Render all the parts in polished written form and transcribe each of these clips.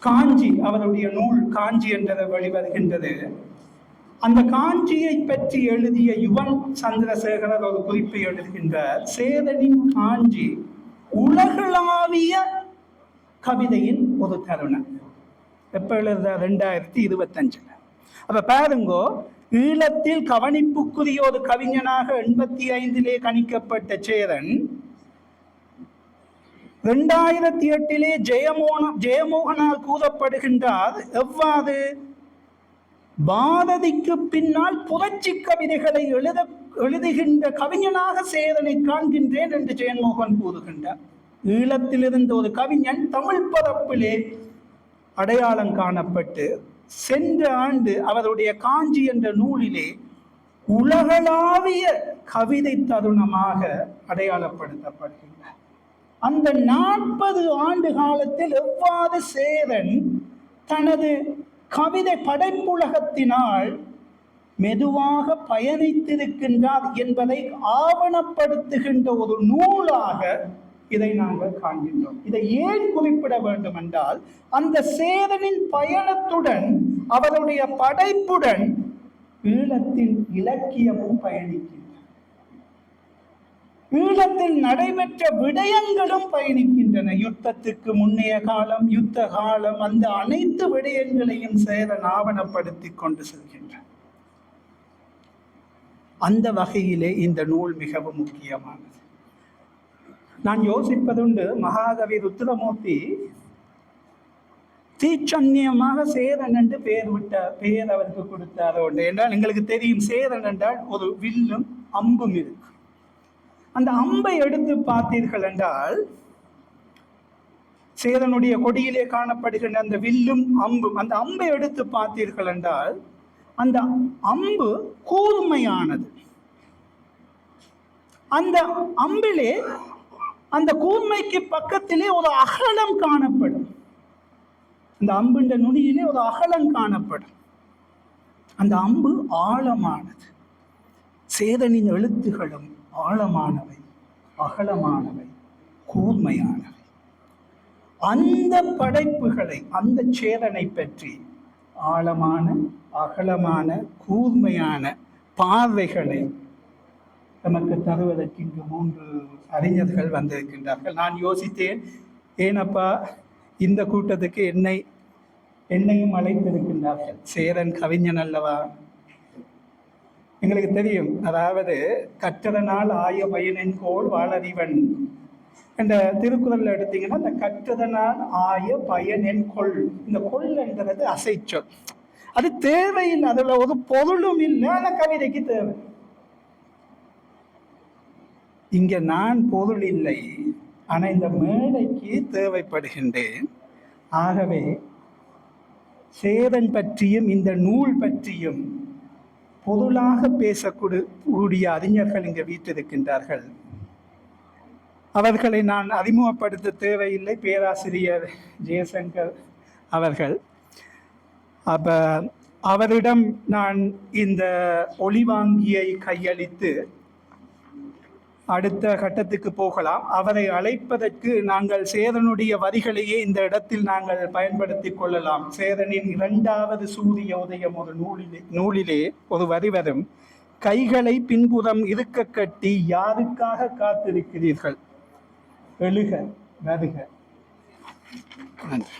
காஞ்சி, அவருடைய நூல் காஞ்சி என்றது வெளிவருகின்றது. அந்த காஞ்சியை பற்றி எழுதிய யுவன் சந்திரசேகரர் ஒரு குறிப்பை எழுதுகின்றார். சேரனின் காஞ்சி உலகளாவிய கவிதையின் ஒரு தருணம். எப்ப எழுத? 2025. அப்ப பாருங்கோ, ஈழத்தில் கவனிப்புக்குரிய ஒரு கவிஞனாக 85 கணிக்கப்பட்ட சேரன் 2008 ஜெயமோகனால் கூறப்படுகின்றார். எவ்வாறு? பாரதிக்கு பின்னால் புரட்சி கவிதைகளை எழுதுகின்ற கவிஞனாக சேரனை காண்கின்றேன் என்று ஜெயமோகன் கூறுகின்றார். ஈழத்தில் இருந்த ஒரு கவிஞன் தமிழ் பரப்பிலே அடையாளம் காணப்பட்டு சென்ற ஆண்டு அவருடைய காஞ்சி என்ற நூலிலே உலகளாவிய கவிதை தருணமாக அடையாளப்படுத்தப்படுகின்றார். அந்த 40 ஆண்டு காலத்தில் எவ்வாறு சேரன் தனது கவிதை படைப்புலகத்தினால் மெதுவாக பயணித்திருக்கின்றார் என்பதை ஆவணப்படுத்துகின்ற ஒரு நூலாக இதை நாங்கள் காண்கின்றோம். இதை ஏன் குறிப்பிட வேண்டும் என்றால், அந்த சேரனின் பயணத்துடன் அவருடைய படைப்புடன் ஈழத்தின் இலக்கியமும் பயணிக்கின்றன. ஈழத்தில் நடைபெற்ற விடயங்களும் பயணிக்கின்றன. யுத்தத்துக்கு முன்னைய காலம், யுத்த காலம், அந்த அனைத்து விடயங்களையும் சேரன் ஆவணப்படுத்தி கொண்டு செல்கின்றார். அந்த வகையிலே இந்த நூல் மிகவும் முக்கியமானது. நான் யோசிப்பதுண்டு, மகாகவி ருத்ரமூர்த்தி தீச்சன்யமாக சேரன் என்று பெயர் அவருக்கு கொடுத்தாரோ என்றால், எங்களுக்கு தெரியும் சேரன் என்றால் ஒரு வில்லும் அம்பும் இருக்கு. அந்த அம்பை எடுத்து பார்த்தீர்கள் என்றால், சேரனுடைய கொடியிலே காணப்படுகின்ற அந்த வில்லும் அம்பும், அந்த அம்பை எடுத்து பார்த்தீர்கள் என்றால் அந்த அம்பு கூர்மையானது. அந்த அம்பிலே, அந்த கூர்மைக்கு பக்கத்திலே ஒரு அகலம் காணப்படும். அந்த அம்புன்ற நுனியிலே ஒரு அகலம் காணப்படும். அந்த அம்பு ஆழமானது. சேரனின் எழுத்துகளும் ஆழமானவை, அகலமானவை, கூர்மையானவை. அந்த படைப்புகளை, அந்த சேரனை பற்றி ஆழமான, அகலமான, கூர்மையான பார்வைகளை நமக்கு தருவதற்கு இங்கு 3 அறிஞர்கள் வந்திருக்கின்றார்கள். நான் யோசித்தேன், ஏனப்பா இந்த கூட்டத்துக்கு என்னையும் அழைத்திருக்கின்றார்கள். சேரன் கவிஞன் அல்லவா? எங்களுக்கு தெரியும், அதாவது கற்றதனால் ஆய பயனென்கோள் வாழறிவன் என்ற திருக்குறள் எடுத்தீங்கன்னா, அந்த கற்றதனால் ஆய பயனென்கொள், இந்த கொள் என்றது அசைச்சொல். அது தேவையில்லை, அதுல ஒரு பொருளும் இல்லை, அந்த கவிதைக்கு தேவை. இங்க நான் பொருள் இல்லை, ஆனா இந்த மேடைக்கு தேவைப்படுகின்றேன். ஆகவே சேரன் பற்றியும் இந்த நூல் பற்றியும் பொருளாக பேசக்கூடிய அறிஞர்கள் இங்கே வீட்டிருக்கின்றார்கள். அவர்களை நான் அறிமுகப்படுத்த தேவையில்லை. பேராசிரியர் ஜெயசங்கர் அவர்கள். அவரிடம் நான் இந்த ஒளிவாங்கியை கையளித்து அடுத்த கட்டத்துக்கு போகலாம். அவரை அழைப்பதற்கு நாங்கள் சேரனுடைய வரிகளையே இந்த இடத்தில் நாங்கள் பயன்படுத்தி கொள்ளலாம். சேரனின் 2வது சூரிய உதயம் ஒரு நூலிலே ஒரு வரி வரும். கைகளை பின்புறம் இருக்க கட்டி யாருக்காக காத்திருக்கிறீர்கள், எழுக வருக. நன்றி.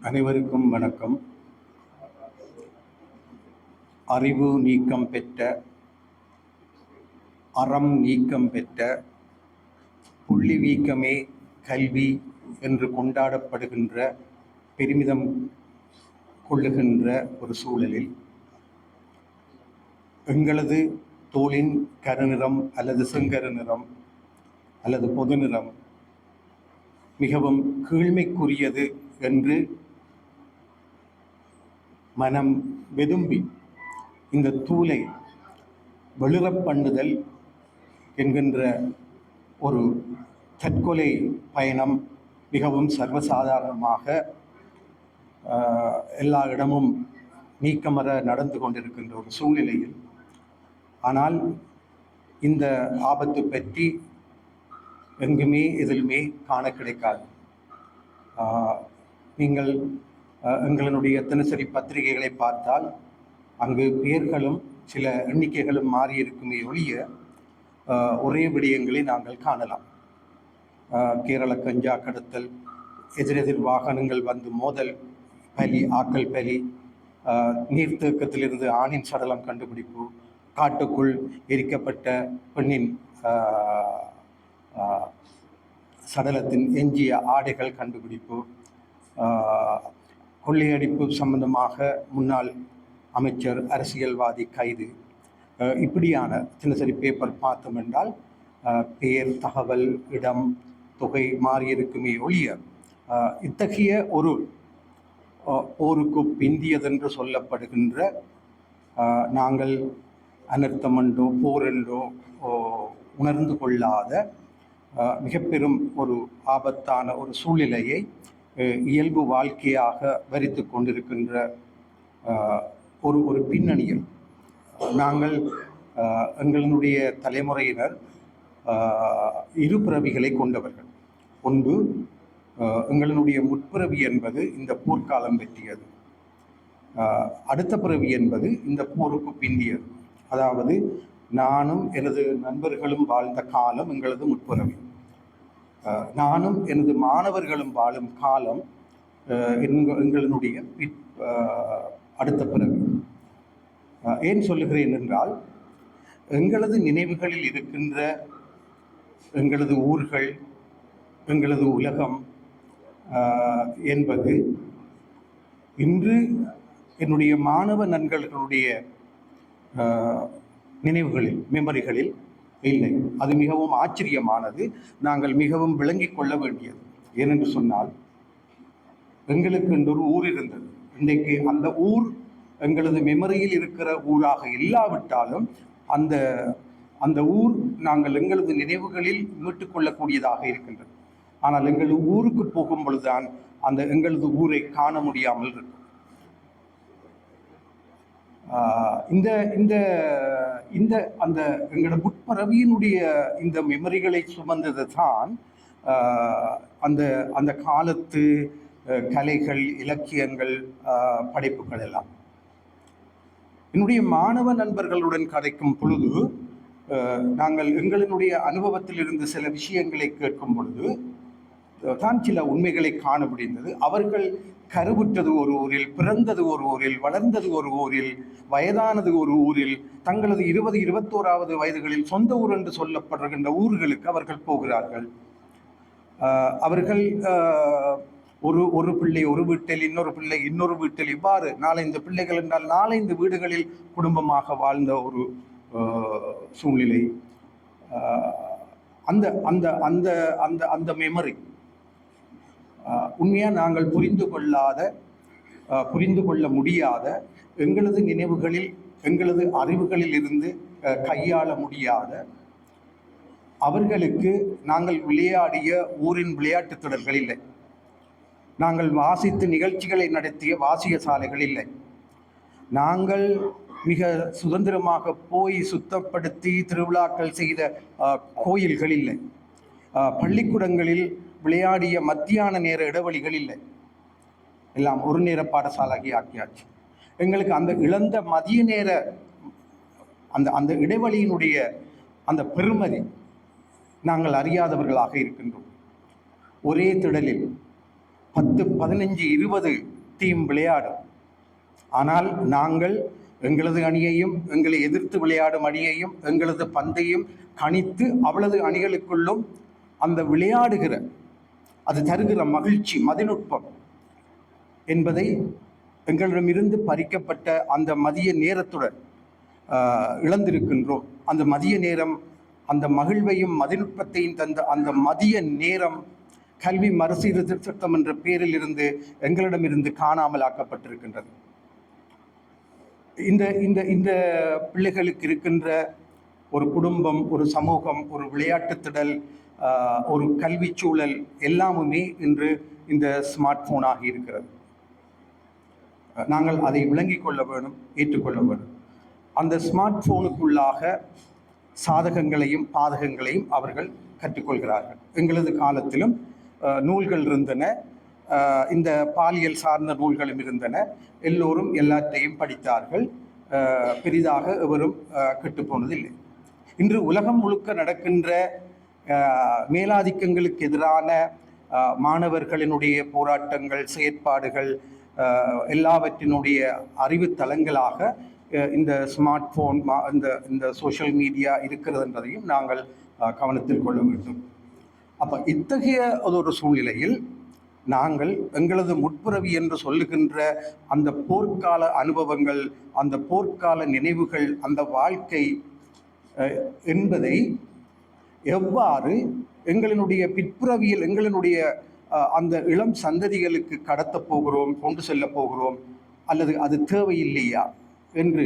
அனைவருக்கும் வணக்கம். அறிவு நீக்கம் பெற்ற, அறம் நீக்கம் பெற்ற, புள்ளி வீக்கமே கல்வி என்று கொண்டாடப்படுகின்ற, பெருமிதம் கொள்ளுகின்ற ஒரு சூழலில் எங்களது தோலின் கருநிறம் அல்லது செங்கரு நிறம் அல்லது பொது நிறம் மிகவும் கீழ்மைக்குரியது என்று மனம் வெதும்பி இந்த தூளை வெளிறப் பண்ணுதல் என்கின்ற ஒரு தற்கொலை பயணம் மிகவும் சர்வசாதாரணமாக எல்லா இடமும் நீக்கமற நடந்து கொண்டிருக்கின்ற ஒரு சூழ்நிலையில், ஆனால் இந்த ஆபத்து பற்றி எங்குமே எதிலுமே காண கிடைக்காது. நீங்கள் எங்களுடைய தினசரி பத்திரிகைகளை பார்த்தால் அங்கு பெயர்களும் சில எண்ணிக்கைகளும் மாறியிருக்குமே ஒழிய ஒரே விடயங்களை நாங்கள் காணலாம். கேரள கஞ்சா கடத்தல், எதிரெதிர் வாகனங்கள் வந்து மோதல், பலி, ஆக்கல் பலி, நீர்த்தேக்கத்திலிருந்து ஆணின் சடலம் கண்டுபிடிப்பு, காட்டுக்குள் எரிக்கப்பட்ட பெண்ணின் சடலத்தின் எஞ்சிய ஆடைகள் கண்டுபிடிப்பு, கொள்ளையடிப்பு சம்பந்தமாக முன்னாள் அமைச்சர், அரசியல்வாதி கைது, இப்படியான தினசரி பேப்பர் பார்த்தோம் என்றால் பெயர், தகவல், இடம், தொகை மாறியிருக்குமே ஒழிய இத்தகைய ஒரு போருக்கு பிந்தியதென்று சொல்லப்படுகின்ற நாங்கள் அனர்த்தம் என்றோ போர் என்றோ உணர்ந்து கொள்ளாத மிக பெரும் ஒரு ஆபத்தான ஒரு சூழ்நிலையை இயல்பு வாழ்க்கையாக வரித்து கொண்டிருக்கின்ற ஒரு பின்னணியில் நாங்கள் எங்களுடைய தலைமுறையினர் இரு பிறவிகளை கொண்டவர்கள். ஒன்று, எங்களுடைய முற்பிறவி என்பது இந்த போர்க்காலம் வெற்றியது. அடுத்த பிறவி என்பது இந்த போருக்கு பிந்தியது. அதாவது நானும் எனது நண்பர்களும் வாழ்ந்த காலம் எங்களது முற்பிறவி. நானும் எனது மாணவர்களும் வாழும் காலம் எங்களுடைய அடுத்த பிறவி. ஏன் சொல்லுகிறேன் என்றால், எங்களது நினைவுகளில் இருக்கின்ற எங்களது ஊர்கள், எங்களது உலகம் என்பது இன்று என்னுடைய மாணவ நண்பர்களுடைய நினைவுகளில், மெமரிகளில் இல்லை. அது மிகவும் ஆச்சரியமானது. நாங்கள் மிகவும் விளங்கிக் கொள்ள வேண்டியது. ஏனென்று சொன்னால், எங்களுக்கு ஒரு ஊர் இருந்தது. இன்றைக்கு அந்த ஊர் எங்களது மெமரியில் இருக்கிற ஊராக இல்லாவிட்டாலும் அந்த அந்த ஊர் நாங்கள் எங்களது நினைவுகளில் மீட்டுக் கொள்ளக்கூடியதாக இருக்கின்றது. ஆனால் எங்களது ஊருக்கு போகும் பொழுதுதான் அந்த எங்களது ஊரை காண முடியாமல் இருக்கும். இந்த இந்த இந்த அந்த எங்களோட முற்பரவியினுடைய இந்த மெமரிகளை சுமந்தது தான் அந்த அந்த காலத்து கலைகள், இலக்கியங்கள், படைப்புகள் எல்லாம். என்னுடைய மாணவ நண்பர்களுடன் கதைக்கும் பொழுது நாங்கள் எங்களினுடைய அனுபவத்திலிருந்து சில விஷயங்களை கேட்கும் பொழுது தான் சில உண்மைகளை காண முடிந்தது. அவர்கள் கருவுற்றது ஒரு ஊரில், பிறந்தது ஒரு ஊரில், வளர்ந்தது ஒரு ஊரில், வயதானது ஒரு ஊரில், தங்களது 20, 21வது வயதுகளில் சொந்த ஊர் என்று சொல்லப்படுகின்ற ஊர்களுக்கு அவர்கள் போகிறார்கள். அவர்கள் ஒரு பிள்ளை ஒரு வீட்டில், இன்னொரு பிள்ளை இன்னொரு வீட்டில், இவ்வாறு 4-5 பிள்ளைகள் என்றால் 4-5 வீடுகளில் குடும்பமாக வாழ்ந்த ஒரு சூழ்நிலை. அந்த அந்த அந்த அந்த அந்த மெமரி உண்மையாக நாங்கள் புரிந்து கொள்ள முடியாத, எங்களது நினைவுகளில், எங்களது அறிவுகளில் இருந்து கையாள முடியாத, அவர்களுக்கு நாங்கள் விளையாடிய ஊரின் விளையாட்டுத் தொடர்கள் இல்லை, நாங்கள் வாசித்து நிகழ்ச்சிகளை நடத்திய வாசிய சாலைகள் இல்லை, நாங்கள் மிக சுதந்திரமாக போய் சுத்தப்படுத்தி திருவிழாக்கள் செய்த கோயில்கள் இல்லை, பள்ளிக்கூடங்களில் விளையாடிய மத்தியான நேர இடைவெளிகள் இல்லை, எல்லாம் ஒரு நேர பாடசாலைக்கு ஆக்கியாச்சு. எங்களுக்கு அந்த இழந்த மதிய நேர அந்த அந்த இடைவெளியினுடைய அந்த பெருமதி நாங்கள் அறியாதவர்களாக இருக்கின்றோம். ஒரே திடலில் 10, 15, 20 டீம் விளையாடும். ஆனால் நாங்கள் எங்களது அணியையும், எங்களை எதிர்த்து விளையாடும் அணியையும், எங்களது பந்தையும் கணித்து அவளது அணிகளுக்குள்ளும் அந்த விளையாடுகிற, அது தருகிற மகிழ்ச்சி, மதிநுட்பம் என்பதை எங்களிடமிருந்து பறிக்கப்பட்ட அந்த மதிய நேரத்துடன் இழந்திருக்கின்றோம். அந்த மதிய நேரம், அந்த மகிழ்வையும் மதிநுட்பத்தையும் தந்த அந்த மதிய நேரம் கல்வி மறுசீர்திருத்தம் என்ற பெயரில் இருந்து எங்களிடமிருந்து காணாமல் ஆக்கப்பட்டிருக்கின்றது. இந்த இந்த இந்த பிள்ளைகளுக்கு இருக்கின்ற ஒரு குடும்பம், ஒரு சமூகம், ஒரு விளையாட்டுத் திடல், ஒரு கல்வி சூழல் எல்லாமுமே இன்று இந்த ஸ்மார்ட் போனாகி இருக்கிறது. நாங்கள் அதை விளங்கிக் கொள்ள வேணும், ஏற்றுக்கொள்ள வேணும். அந்த ஸ்மார்ட் ஃபோனுக்குள்ளாக சாதகங்களையும் பாதகங்களையும் அவர்கள் கற்றுக்கொள்கிறார்கள். எங்களது காலத்திலும் நூல்கள் இருந்தன, இந்த பாலியல் சார்ந்த நூல்களும் இருந்தன. எல்லோரும் எல்லாற்றையும் படித்தார்கள். பெரிதாக எவரும் கெட்டுப்போனதில்லை. இன்று உலகம் முழுக்க நடக்கின்ற மேலாதிக்கங்களுக்கு எதிரான மாணவர்களினுடைய போராட்டங்கள், செயற்பாடுகள் எல்லாவற்றினுடைய அறிவு தளங்களாக இந்த ஸ்மார்ட் ஃபோன், இந்த சோஷியல் மீடியா இருக்கிறதுன்றதையும் நாங்கள் கவனத்தில் கொள்ள வேண்டும். அப்போ இத்தகைய ஒரு சூழ்நிலையில் நாங்கள் எங்களது முற்புறவி என்று சொல்லுகின்ற அந்த போர்க்கால அனுபவங்கள், அந்த போர்க்கால நினைவுகள், அந்த வாழ்க்கை என்பதை எவ்வாறு எங்களினுடைய பிற்புறவியில் எங்களினுடைய அந்த இளம் சந்ததிகளுக்கு கடத்தப் போகிறோம், கொண்டு செல்ல போகிறோம், அல்லது அது தேவையில்லையா என்று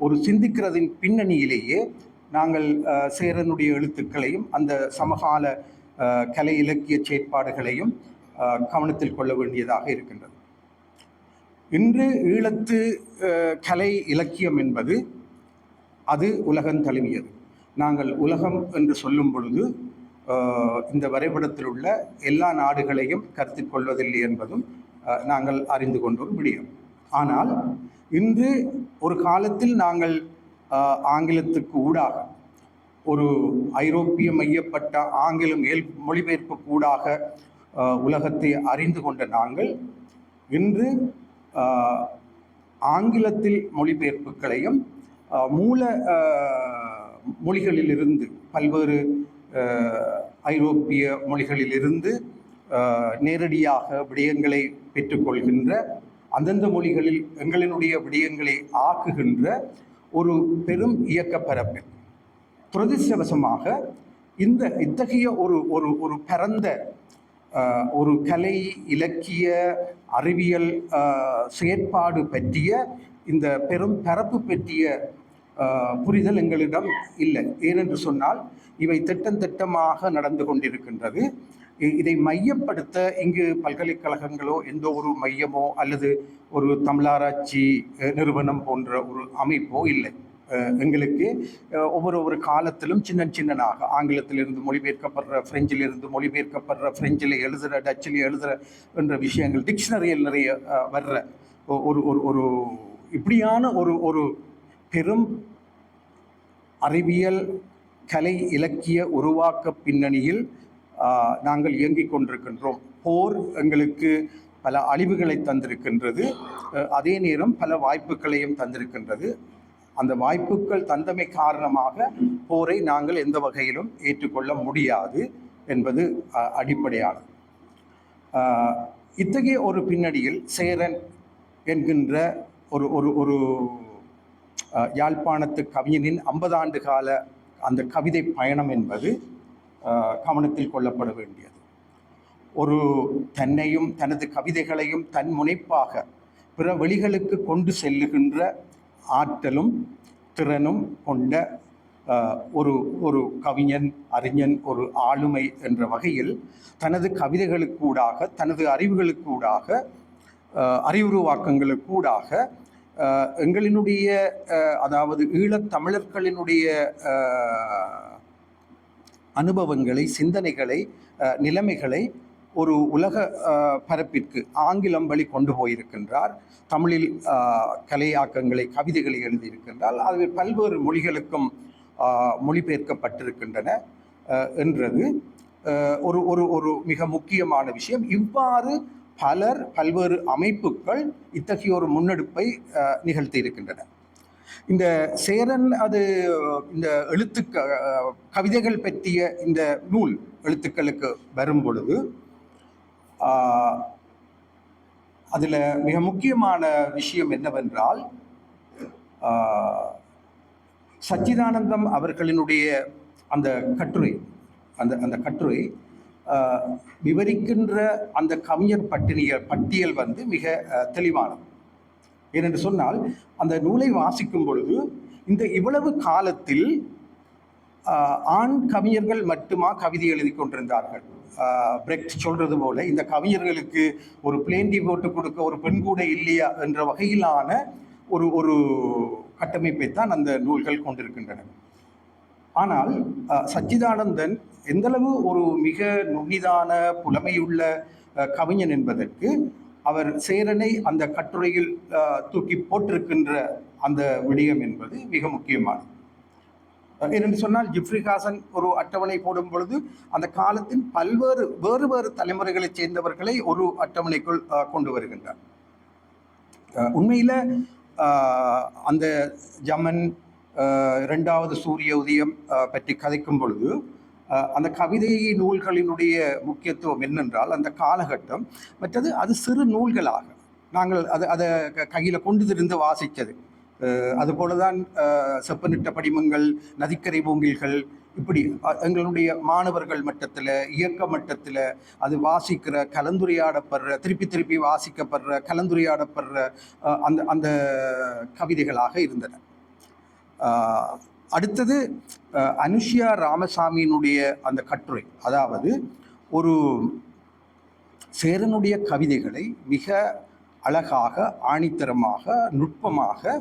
ஒரு சிந்திக்கிறதின் பின்னணியிலேயே நாங்கள் சேரனுடைய எழுத்துக்களையும் அந்த சமகால கலை இலக்கிய செயற்பாடுகளையும் கவனத்தில் கொள்ள வேண்டியதாக இருக்கின்றது. இன்று ஈழத்து கலை இலக்கியம் என்பது அது உலகம் தழுவியது. நாங்கள் உலகம் என்று சொல்லும் பொழுது இந்த வரைபடத்தில் உள்ள எல்லா நாடுகளையும் கருத்தில் கொள்வதில்லை என்பதும் நாங்கள் அறிந்து கொண்டோம் விடியும். ஆனால் இன்று ஒரு காலத்தில் நாங்கள் ஆங்கிலத்துக்கு ஊடாக ஒரு ஐரோப்பிய மையப்பட்ட ஆங்கிலம் மொழிபெயர்ப்புக்கு ஊடாக உலகத்தை அறிந்து கொண்ட நாங்கள் இன்று ஆங்கிலத்தில் மொழிபெயர்ப்புகளையும் மூல மொழிகளிலிருந்து பல்வேறு ஐரோப்பிய மொழிகளிலிருந்து நேரடியாக விடயங்களை பெற்றுக்கொள்கின்ற, அந்தந்த மொழிகளில் எங்களினுடைய விடயங்களை ஆக்குகின்ற ஒரு பெரும் இயக்க பரப்பில் துரதிர்ஷ்டவசமாக இத்தகைய ஒரு பரந்த ஒரு கலை இலக்கிய அறிவியல் செயற்பாடு பற்றிய இந்த பெரும் பரப்பு பற்றிய புரிதல் எங்களிடம் இல்லை. ஏனென்று சொன்னால் இவை திட்டமாக நடந்து கொண்டிருக்கின்றது. இதை மையப்படுத்த இங்கு பல்கலைக்கழகங்களோ எந்த ஒரு மையமோ அல்லது ஒரு தமிழாராய்ச்சி நிறுவனம் போன்ற ஒரு அமைப்போ இல்லை. எங்களுக்கு ஒவ்வொரு காலத்திலும் சின்னனாக ஆங்கிலத்திலிருந்து மொழிபெயர்க்கப்படுற, பிரெஞ்சிலிருந்து மொழிபெயர்க்கப்படுற, பிரெஞ்சில் எழுதுகிற, டச்சில் எழுதுகிற என்ற விஷயங்கள் டிக்ஷனரியில் நிறைய வர்ற ஒரு இப்படியான ஒரு பெரும் அறிவியல் கலை இலக்கிய உருவாக்க பின்னணியில் நாங்கள் இயங்கிக் கொண்டிருக்கின்றோம். போர் எங்களுக்கு பல அழிவுகளை தந்திருக்கின்றது, அதே நேரம் பல வாய்ப்புகளையும் தந்திருக்கின்றது. அந்த வாய்ப்புகள் தந்தமை காரணமாக போரை நாங்கள் எந்த வகையிலும் ஏற்றுக்கொள்ள முடியாது என்பது அடிப்படையானது. இத்தகைய ஒரு பின்னணியில் சேரன் என்கின்ற ஒரு யாழ்ப்பாணத்து கவிஞனின் 50 ஆண்டு கால அந்த கவிதை பயணம் என்பது கவனத்தில் கொள்ளப்பட வேண்டியது. ஒரு தன்னையும் தனது கவிதைகளையும் தன் முனைப்பாக பிற வெளிகளுக்கு கொண்டு செல்லுகின்ற ஆற்றலும் திறனும் கொண்ட ஒரு கவிஞன், அறிஞன், ஒரு ஆளுமை என்ற வகையில் தனது கவிதைகளுக்கூடாக, தனது அறிவுகளுக்கூடாக, அறிவுருவாக்கங்களுக்கூடாக எங்களினுடைய அதாவது ஈழத்தமிழர்களினுடைய அனுபவங்களை, சிந்தனைகளை, நிலைமைகளை ஒரு உலக பரப்பிற்கு ஆங்கிலம் வழி கொண்டு போயிருக்கின்றார். தமிழில் கலையாக்கங்களை, கவிதைகளை எழுதியிருக்கின்றால் அது பல்வேறு மொழிகளுக்கும் மொழிபெயர்க்கப்பட்டிருக்கின்றன என்றது ஒரு மிக முக்கியமான விஷயம். இவ்வாறு பல்வேறு அமைப்புகள் இத்தகைய ஒரு முன்னெடுப்பை நிகழ்த்தி இருக்கின்றன. இந்த சேரன் இந்த கவிதைகள் பற்றிய இந்த நூல் எழுத்துக்களுக்கு வரும் பொழுது அதில் மிக முக்கியமான விஷயம் என்னவென்றால், சச்சிதானந்தம் அவர்களினுடைய அந்த கட்டுரை விவரிக்கின்ற அந்த கவிஞர் பட்டியல் மிக தெளிவானது. ஏனென்று சொன்னால் அந்த நூலை வாசிக்கும் பொழுது இவ்வளவு காலத்தில் ஆண் கவிஞர்கள் மட்டுமா கவிதை எழுதி கொண்டிருந்தார்கள் பிரெக்ட் சொல்றது போல இந்த கவிஞர்களுக்கு ஒரு பிளேண்டி போட்டு கொடுக்க ஒரு பெண் கூட இல்லையா என்ற வகையிலான ஒரு ஒரு கட்டமைப்பை தான் அந்த நூல்கள் கொண்டிருக்கின்றன. ஆனால் சச்சிதானந்தன் எந்தளவு ஒரு மிக நுண்ணிதான புலமையுள்ள கவிஞன் என்பதற்கு அவர் சேரனை அந்த கட்டுரையில் தூக்கி போட்டிருக்கின்ற அந்த விடயம் என்பது மிக முக்கியமானது. ஏனென்று சொன்னால் ஜிப்ரி ஹாசன் ஒரு அட்டவணை போடும் பொழுது அந்த காலத்தின் வேறு வேறு தலைமுறைகளைச் சேர்ந்தவர்களை ஒரு அட்டவணைக்குள் கொண்டு வருகின்றார். உண்மையில அந்த ஜமன் இரண்டாவது சூரிய உதயம் பற்றி கதைக்கும் பொழுது அந்த கவிதை நூல்களினுடைய முக்கியத்துவம் என்னென்றால் அந்த காலகட்டம், மற்றது அது சிறு நூல்களாக நாங்கள் அதை கையில் கொண்டு இருந்து வாசித்தது. அதுபோலதான் செப்பனிட்ட படிமங்கள், நதிக்கரை மூங்கில்கள், இப்படி எங்களுடைய மாணவர்கள் மட்டத்தில், இயக்க மட்டத்தில் அது வாசிக்கிற, கலந்துரையாடப்படுற, திருப்பி திருப்பி வாசிக்கப்படுற, கலந்துரையாடப்படுற அந்த அந்த கவிதைகளாக இருந்தன. அடுத்தது அனுஷியா ராமசாமியினுடைய அந்த கட்டுரை, அதாவது ஒரு சேரனுடைய கவிதைகளை மிக அழகாக, ஆணித்தரமாக, நுட்பமாக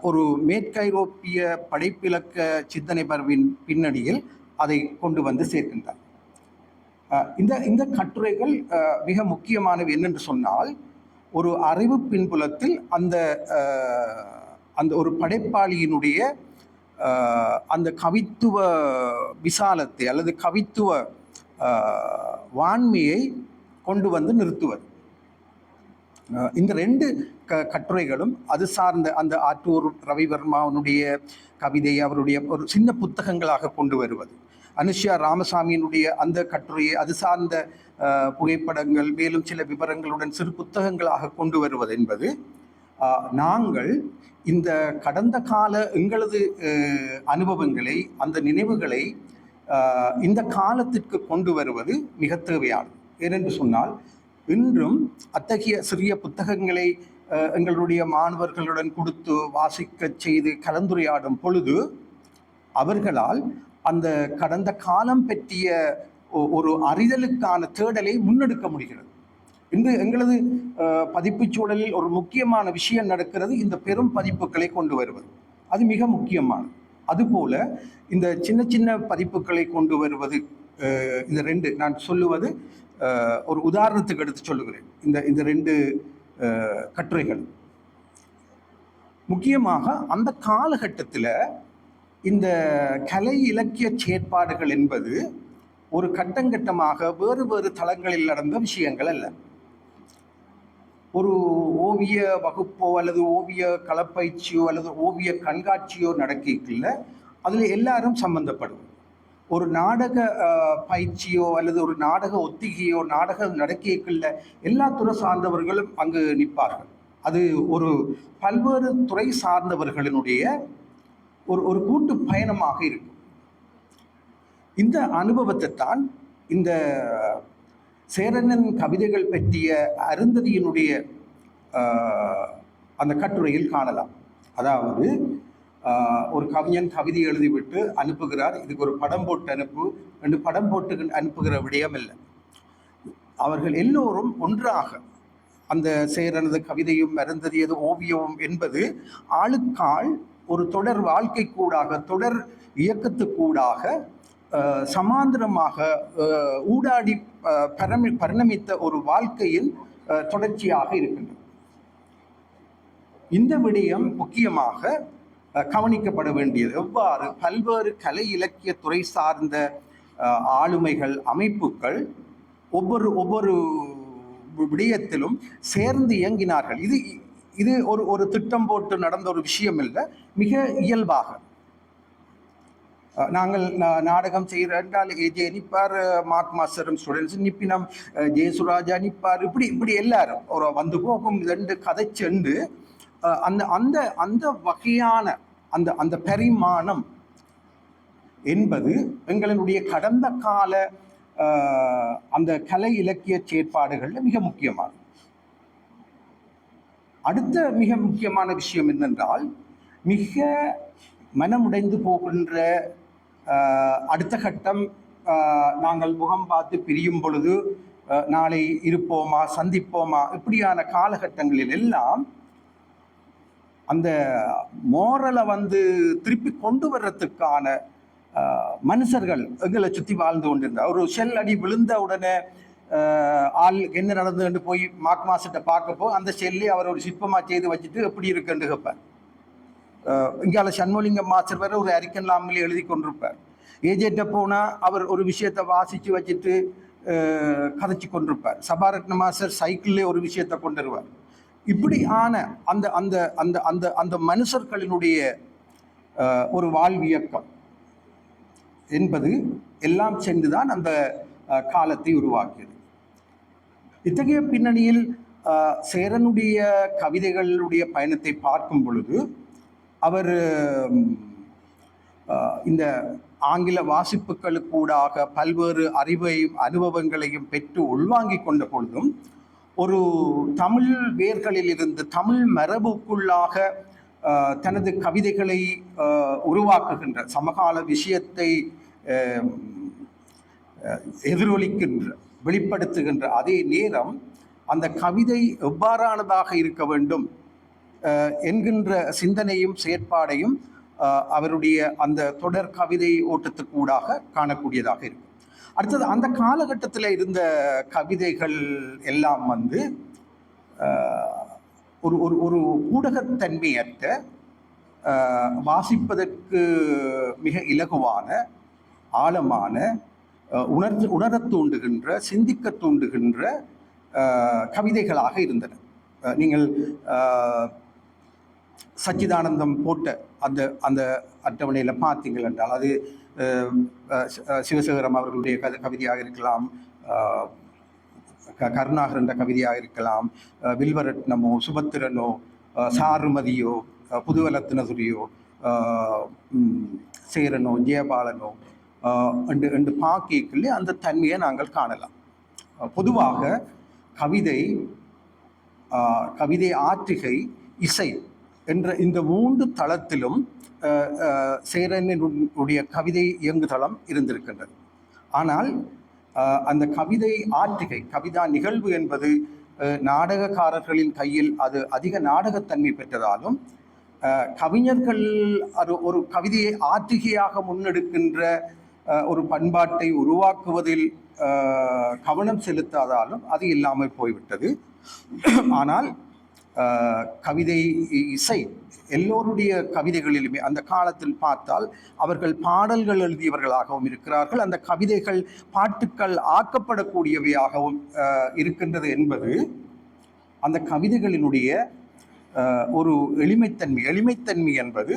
ஒரு மேற்கைரோப்பிய படைப்பிலக்க சிந்தனை பரவின் பின்னணியில் அதை கொண்டு வந்து சேர்க்கின்றார். இந்த கட்டுரைகள் மிக முக்கியமானவை. என்னென்று சொன்னால், ஒரு அறிவு பின்புலத்தில் அந்த அந்த ஒரு படைப்பாளியினுடைய அந்த கவித்துவ விசாலத்தை அல்லது கவித்துவ வான்மையை கொண்டு வந்து நிறுத்துவது. இந்த ரெண்டு கட்டுரைகளும் அது சார்ந்த அந்த ஆற்றூர் ரவிவர்மாவனுடைய கவிதை அவருடைய ஒரு சின்ன புத்தகங்களாக கொண்டு வருவது, அனுஷியா ராமசாமியினுடைய அந்த கட்டுரையை அது சார்ந்த புகைப்படங்கள் மேலும் சில விவரங்களுடன் சிறு புத்தகங்களாக கொண்டு வருவது என்பது நாங்கள் இந்த கடந்த கால எங்களது அனுபவங்களை, அந்த நினைவுகளை இந்த காலத்திற்கு கொண்டு வருவது மிக தேவையானது. ஏனென்று சொன்னால், இன்றும் அத்தகைய சிறிய புத்தகங்களை எங்களுடைய மாணவர்களுடன் கொடுத்து வாசிக்க செய்து கலந்துரையாடும் பொழுது அவர்களால் அந்த கடந்த காலம் பற்றிய ஒரு அறிதலுக்கான தேடலை முன்னெடுக்க முடிகிறது. இன்று எங்களது பதிப்பு சூழலில் ஒரு முக்கியமான விஷயம் நடக்கிறது, இந்த பெரும் பதிப்புகளை கொண்டு வருவது. அது மிக முக்கியமானது. அதுபோல இந்த சின்ன சின்ன பதிப்புகளை கொண்டு வருவது, இந்த ரெண்டு நான் சொல்லுவது ஒரு உதாரணத்துக்கு எடுத்து சொல்லுகிறேன். இந்த ரெண்டு கட்டுரைகள் முக்கியமாக அந்த காலகட்டத்தில் இந்த கலை இலக்கிய செயற்பாடுகள் என்பது ஒரு கட்டங்கட்டமாக வேறு வேறு தளங்களில் நடந்த விஷயங்கள் அல்ல. ஒரு ஓவிய வகுப்போ அல்லது ஓவிய களப்பயிற்சியோ அல்லது ஓவிய கண்காட்சியோ நடக்கல அதில் எல்லாரும் சம்பந்தப்படுவோம். ஒரு நாடக பயிற்சியோ அல்லது ஒரு நாடக ஒத்திகையோ நாடகம் நடக்கல எல்லா துறை சார்ந்தவர்களும் அங்கு நிற்பார்கள். அது ஒரு பல்வேறு துறை சார்ந்தவர்களினுடைய ஒரு கூட்டு பயணமாக இருக்கும். இந்த அனுபவத்தை தான் இந்த சேரனின் கவிதைகள் பற்றிய அருந்ததியினுடைய அந்த கட்டுரையில் காணலாம். அதாவது ஒரு கவிஞன் கவிதை எழுதிவிட்டு அனுப்புகிறார், இதுக்கு ஒரு படம் போட்டு அனுப்பு என்று படம் போட்டு அனுப்புகிற விடயம் இல்லை. அவர்கள் எல்லோரும் ஒன்றாக அந்த சேரனது கவிதையும் அருந்ததியது ஓவியமும் என்பது ஆளுக்கால் ஒரு தொடர் வாழ்க்கை கூடாக, தொடர் இயக்கத்துக்கூடாக சமாந்திரமாக ஊடாடி பரிணமித்த ஒரு வாழ்க்கையின் தொடர்ச்சியாக இருக்கின்றது. இந்த விடயம் முக்கியமாக கவனிக்கப்பட வேண்டியது. எவ்வாறு பல்வேறு கலை இலக்கிய துறை சார்ந்த ஆளுமைகள், அமைப்புகள் ஒவ்வொரு விடயத்திலும் சேர்ந்து இயங்கினார்கள். இது ஒரு திட்டம் போட்டு நடந்த ஒரு விஷயம் இல்லை, மிக இயல்பாக. நாங்கள் நாடகம் செய்கிற என்றால் ஏஜே நிற்பார், மார்க் மாஸ்டரும் ஸ்டூடெண்ட்ஸ் நிப்பினம், ஜெயசுராஜா நிற்பார், இப்படி எல்லாரும் ஒரு வந்து போகும் ரெண்டு கதை சென்று அந்த அந்த வகையான அந்த பரிமாணம் என்பது எங்களுடைய கடந்த கால அந்த கலை இலக்கிய செயற்பாடுகளில் மிக முக்கியமானது. அடுத்த மிக முக்கியமான விஷயம் என்னென்றால், மிக மனமுடைந்து போகின்ற அடுத்த கட்டம் நாங்கள் முகம் பார்த்து பிரியும் பொழுது நாளை இருப்போமா சந்திப்போமா இப்படியான காலகட்டங்களில் எல்லாம் அந்த மோரலை திருப்பி கொண்டு வர்றதுக்கான மனுஷர்கள் எங்களை சுற்றி வாழ்ந்து கொண்டிருந்தார். ஒரு ஷெல் அடி விழுந்த உடனே ஆள் என்ன நடந்துன்னு போய் மார்க் மாஸ்டர்கிட்ட பார்க்கப்போ அந்த ஷெல்லை அவர் ஒரு சிற்பமாக செய்து வச்சுட்டு எப்படி இருக்குன்னு கேட்பார். இங்கால சண்முலிங்கம் மாஸ்டர் வேற ஒரு அரிக்கன் லாமில் எழுதி கொண்டிருப்பார். ஏஜென்ட்ட போனால் அவர் ஒரு விஷயத்தை வாசித்து வச்சுட்டு கதைச்சி கொண்டிருப்பார். சபாரத்ன மாஸ்டர் சைக்கிள்லேயே ஒரு விஷயத்தை கொண்டு வருவார். இப்படி ஆன அந்த அந்த அந்த அந்த அந்த மனுஷர்களினுடைய ஒரு வாழ்வியக்கம் என்பது எல்லாம் சென்றுதான் அந்த காலத்தை உருவாக்கியது. இத்தகைய பின்னணியில் சேரனுடைய கவிதைகளுடைய பயணத்தை பார்க்கும் பொழுது அவர் இந்த ஆங்கில வாசிப்புகளுக்கூடாக பல்வேறு அறிவையும் அனுபவங்களையும் பெற்று உள்வாங்கிக் கொண்ட பொழுதும் ஒரு தமிழ் வேர்களில் இருந்து தமிழ் மரபுக்குள்ளாக தனது கவிதைகளை உருவாக்குகின்ற சமகால விஷயத்தை எதிரொலிக்கின்ற வெளிப்படுத்துகின்ற அதே நேரம் அந்த கவிதை எவ்வாறானதாக இருக்க வேண்டும் என்கின்ற சிந்தனையும் செயற்பாடையும் அவருடைய அந்த தொடர் கவிதை ஓட்டத்துக்கூடாக காணக்கூடியதாக இருக்கும். அடுத்தது அந்த காலகட்டத்தில் இருந்த கவிதைகள் எல்லாம் ஒரு ஒரு ஒரு ஊடகத்தன்மையற்ற வாசிப்பதற்கு மிக இலகுவான ஆழமான உணரத் தூண்டுகின்ற சிந்திக்க தூண்டுகின்ற கவிதைகளாக இருந்தன. நீங்கள் சச்சிதானந்தம் போட்ட அந்த அந்த அட்டவணையில் பார்த்தீங்கள் என்றால் அது சிவசேகரம் அவர்களுடைய கவிதையாக இருக்கலாம், கருணாகர் என்ற கவிதையாக இருக்கலாம், வில்வரட்னமோ சுபத்திரனோ சாருமதியோ புதுவலத்தினதுரியோ சேரனோ ஜெயபாலனோ என்று பாக்கியக்குள்ளே அந்த தன்மையை நாங்கள் காணலாம். பொதுவாக கவிதை ஆற்றுகை இசை என்ற இந்த 3 தளத்திலும் சேரனுடைய கவிதை இயங்குதளம் இருந்திருக்கின்றது. ஆனால் அந்த கவிதை ஆற்றுகை கவிதா நிகழ்வு என்பது நாடகக்காரர்களின் கையில் அது அதிக நாடகத்தன்மை பெற்றதாலும் கவிஞர்கள் ஒரு கவிதையை ஆற்றுகையாக முன்னெடுக்கின்ற ஒரு பண்பாட்டை உருவாக்குவதில் கவனம் செலுத்தாதாலும் அது இல்லாமல் போய்விட்டது. ஆனால் கவிதை இசை எல்லோருடைய கவிதைகளிலுமே அந்த காலத்தில் பார்த்தால் அவர்கள் பாடல்கள் எழுதியவர்களாகவும் இருக்கிறார்கள், அந்த கவிதைகள் பாட்டுக்கள் ஆக்கப்படக்கூடியவையாகவும் இருக்கின்றது என்பது அந்த கவிதைகளினுடைய ஒரு எளிமைத்தன்மை என்பது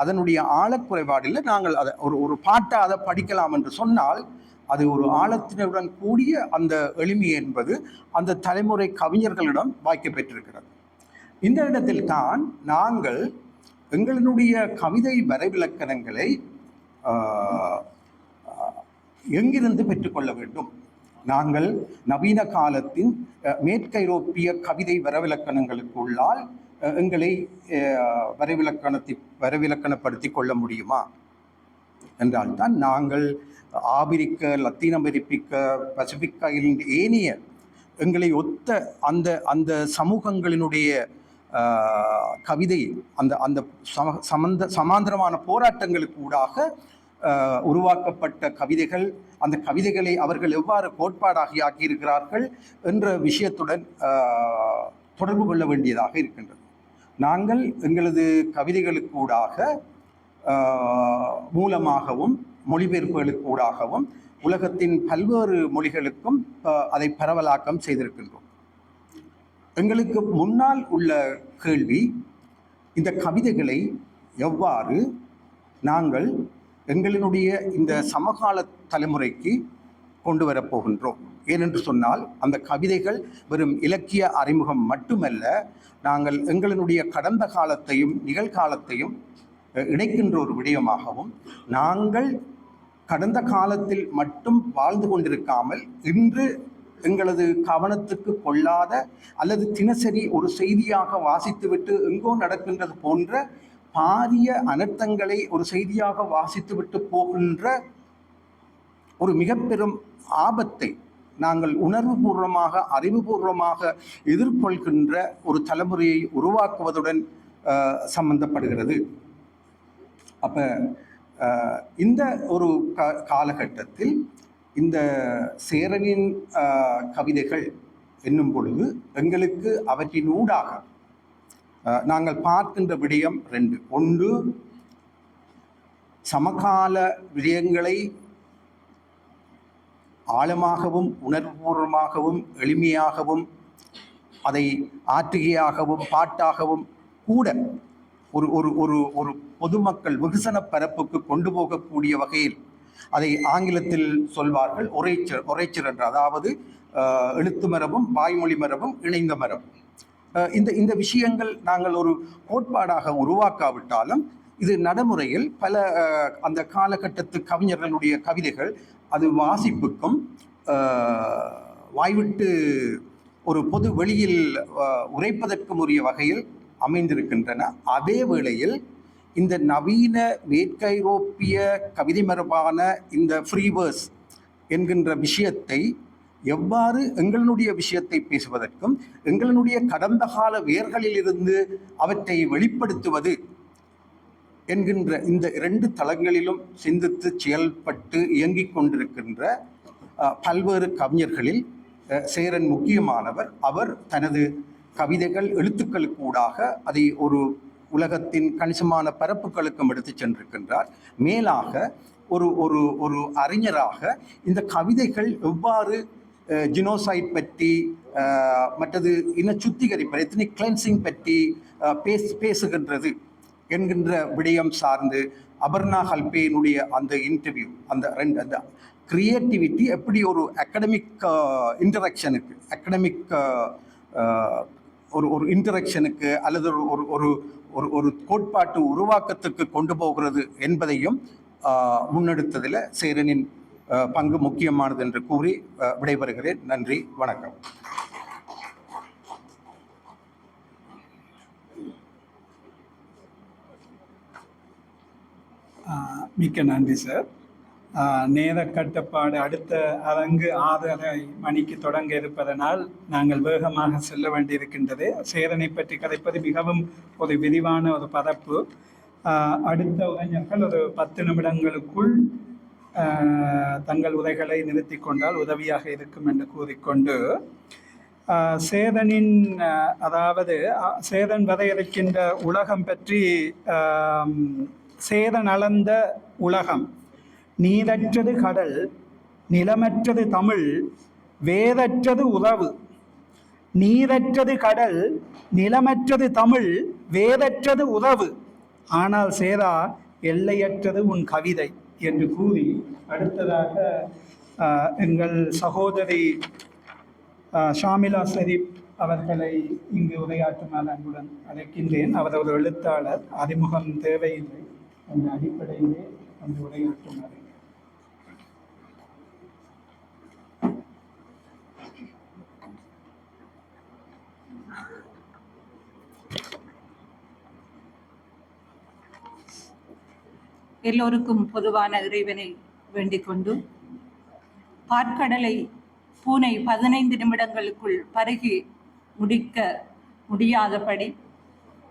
அதனுடைய ஆழக்குறைபாடில் நாங்கள் அதை ஒரு பாட்டை அதை படிக்கலாம் என்று சொன்னால் அது ஒரு ஆழத்தினுடன் கூடிய அந்த எளிமை என்பது அந்த தலைமுறை கவிஞர்களிடம் வாய்க்க பெற்றிருக்கிறது. இந்த இடத்தில் தான் நாங்கள் எங்களுடைய கவிதை வரைவிலக்கணங்களை எங்கிருந்து பெற்றுக்கொள்ள வேண்டும். நாங்கள் நவீன காலத்தின் மேற்கைரோப்பிய கவிதை வரைவிலக்கணங்களுக்கு உள்ளால் எங்களை வரைவிலக்கணப்படுத்தி கொள்ள முடியுமா என்றால் தான் நாங்கள் ஆபிரிக்க லத்தீன் அமெரிக்க பசிபிக்க ஏனைய எங்களை ஒத்த அந்த அந்த சமூகங்களினுடைய கவிதை அந்த அந்த சமாந்தரமான போராட்டங்களுக்கு ஊடாக உருவாக்கப்பட்ட கவிதைகள், அந்த கவிதைகளை அவர்கள் எவ்வாறு கோட்பாடாகி ஆக்கியிருக்கிறார்கள் என்ற விஷயத்துடன் தொடர்பு கொள்ள வேண்டியதாக இருக்கின்றது. நாங்கள் எங்களது கவிதைகளுக்கு ஊடாக மூலமாகவும் மொழிபெயர்ப்புகளுக்கு ஊடாகவும் உலகத்தின் பல்வேறு மொழிகளுக்கும் அதை பரவலாக்கம் செய்திருக்கின்றோம். எங்களுக்கு முன்னால் உள்ள கேள்வி, இந்த கவிதைகளை எவ்வாறு நாங்கள் எங்களினுடைய இந்த சமகால தலைமுறைக்கு கொண்டு வரப்போகின்றோம். ஏனென்று சொன்னால் அந்த கவிதைகள் வெறும் இலக்கிய அறிமுகம் மட்டுமல்ல, நாங்கள் எங்களினுடைய கடந்த காலத்தையும் நிகழ்காலத்தையும் இணைக்கின்ற ஒரு விடயமாகவும், நாங்கள் கடந்த காலத்தில் மட்டும் வாழ்ந்து கொண்டிருக்காமல் இன்று எங்களது கவனத்துக்கு கொள்ளாத அல்லது தினசரி ஒரு செய்தியாக வாசித்துவிட்டு எங்கோ நடக்கின்றது போன்ற பாரிய அனர்த்தங்களை ஒரு செய்தியாக வாசித்துவிட்டு போகின்ற ஒரு மிக பெரும் ஆபத்தை நாங்கள் உணர்வுபூர்வமாக அறிவுபூர்வமாக எதிர்கொள்கின்ற ஒரு தலைமுறையை உருவாக்குவதுடன் சம்பந்தப்படுகிறது. அப்போ இந்த ஒரு காலகட்டத்தில் இந்த சேரனின் கவிதைகள் என்னும் பொழுது எங்களுக்கு அவற்றின் ஊடாக நாங்கள் பார்க்கின்ற விடயம் 2. ஒன்று, சமகால விடயங்களை ஆழமாகவும் உணர்வுபூர்வமாகவும் எளிமையாகவும் அதை ஆற்றுகையாகவும் பாட்டாகவும் கூட ஒரு ஒரு ஒரு ஒரு பொதுமக்கள் வெகுசன பரப்புக்கு கொண்டு போகக்கூடிய வகையில், அதை ஆங்கிலத்தில் சொல்வார்கள் ஒரேச்சர் என்ற, அதாவது எழுத்து மரபும் வாய்மொழி மரபும் இணைந்த மரபு. இந்த விஷயங்கள் நாங்கள் ஒரு கோட்பாடாக உருவாக்காவிட்டாலும் இது நடைமுறையில் பல அந்த காலகட்டத்து கவிஞர்களுடைய கவிதைகள் அது வாசிப்புக்கும் வாய்விட்டு ஒரு பொது வெளியில் உரைப்பதற்கும் உரிய வகையில் அமைந்திருக்கின்றன. அதே வேளையில் இந்த நவீன மேற்கைரோப்பிய கவிதை மரபான இந்த ஃப்ரீவர்ஸ் என்கின்ற விஷயத்தை எவ்வாறு எங்களுடைய விஷயத்தை பேசுவதற்கும் எங்களுடைய கடந்த கால வேர்களிலிருந்து அவற்றை வெளிப்படுத்துவது என்கின்ற இந்த 2 தளங்களிலும் சிந்தித்து செயல்பட்டு இயங்கிக் கொண்டிருக்கின்ற பல்வேறு கவிஞர்களில் சேரன் முக்கியமானவர். அவர் தனது கவிதைகள் எழுத்துக்களுக்கு ஊடாக அதை ஒரு உலகத்தின் கணிசமான பரப்புகளுக்கும் எடுத்து சென்றிருக்கின்றார். மேலாக ஒரு ஒரு ஒரு அறிஞராக இந்த கவிதைகள் எவ்வாறு ஜினோசைட் பற்றி மற்றது இன சுத்திகரிப்பு எத்னிக் கிளென்சிங் பற்றி பேசுகின்றது என்கின்ற விடயம் சார்ந்து அபர்ணா ஹல்பேனுடைய அந்த இன்டர்வியூ, அந்த கிரியேட்டிவிட்டி எப்படி ஒரு அகடமிக் இன்டராக்ஷனுக்கு ஒரு இன்டராக்ஷனுக்கு அல்லது ஒரு ஒரு ஒரு ஒரு கோட்பாட்டு உருவாக்கத்துக்கு கொண்டு போகிறது என்பதையும் முன்னெடுத்ததில் சேரனின் பங்கு முக்கியமானது என்று கூறி விடைபெறுகிறேன். நன்றி, வணக்கம். மிக்க நன்றி சார். நேர கட்டுப்பாடு அடுத்த அரங்கு 6:30 மணிக்கு தொடங்க இருப்பதனால் நாங்கள் வேகமாக செல்ல வேண்டியிருக்கின்றது. சேரனை பற்றி கதைப்பது மிகவும் ஒரு விரிவான ஒரு பரப்பு. அடுத்த உரைஞர்கள் ஒரு 10 நிமிடங்களுக்குள் தங்கள் உரைகளை நிறுத்தி கொண்டால் உதவியாக இருக்கும் என்று கூறிக்கொண்டு, சேரனின் அதாவது சேரன் வரையறுக்கின்ற உலகம் பற்றி, சேரன் அளந்த உலகம் நீரற்றது கடல், நிலமற்றது தமிழ், வேதற்றது உறவு. நீரற்றது கடல், நிலமற்றது தமிழ், வேதற்றது உறவு. ஆனால் சேரா, எல்லையற்றது உன் கவிதை என்று கூறி அடுத்ததாக எங்கள் சகோதரி ஷாமிலா ஷரீப் அவர்களை இங்கு உரையாற்றுமாறு அன்புடன் அழைக்கின்றேன். அவர் ஒரு எழுத்தாளர், அறிமுகம் தேவையில்லை. அந்த அடிப்படையிலே அந்த உரையாற்றுமாறு. எல்லோருக்கும் பொதுவான இறைவனை வேண்டிக் கொண்டு, பாற்கடலை பூனை 15 நிமிடங்களுக்குள் பருகி முடிக்க முடியாதபடி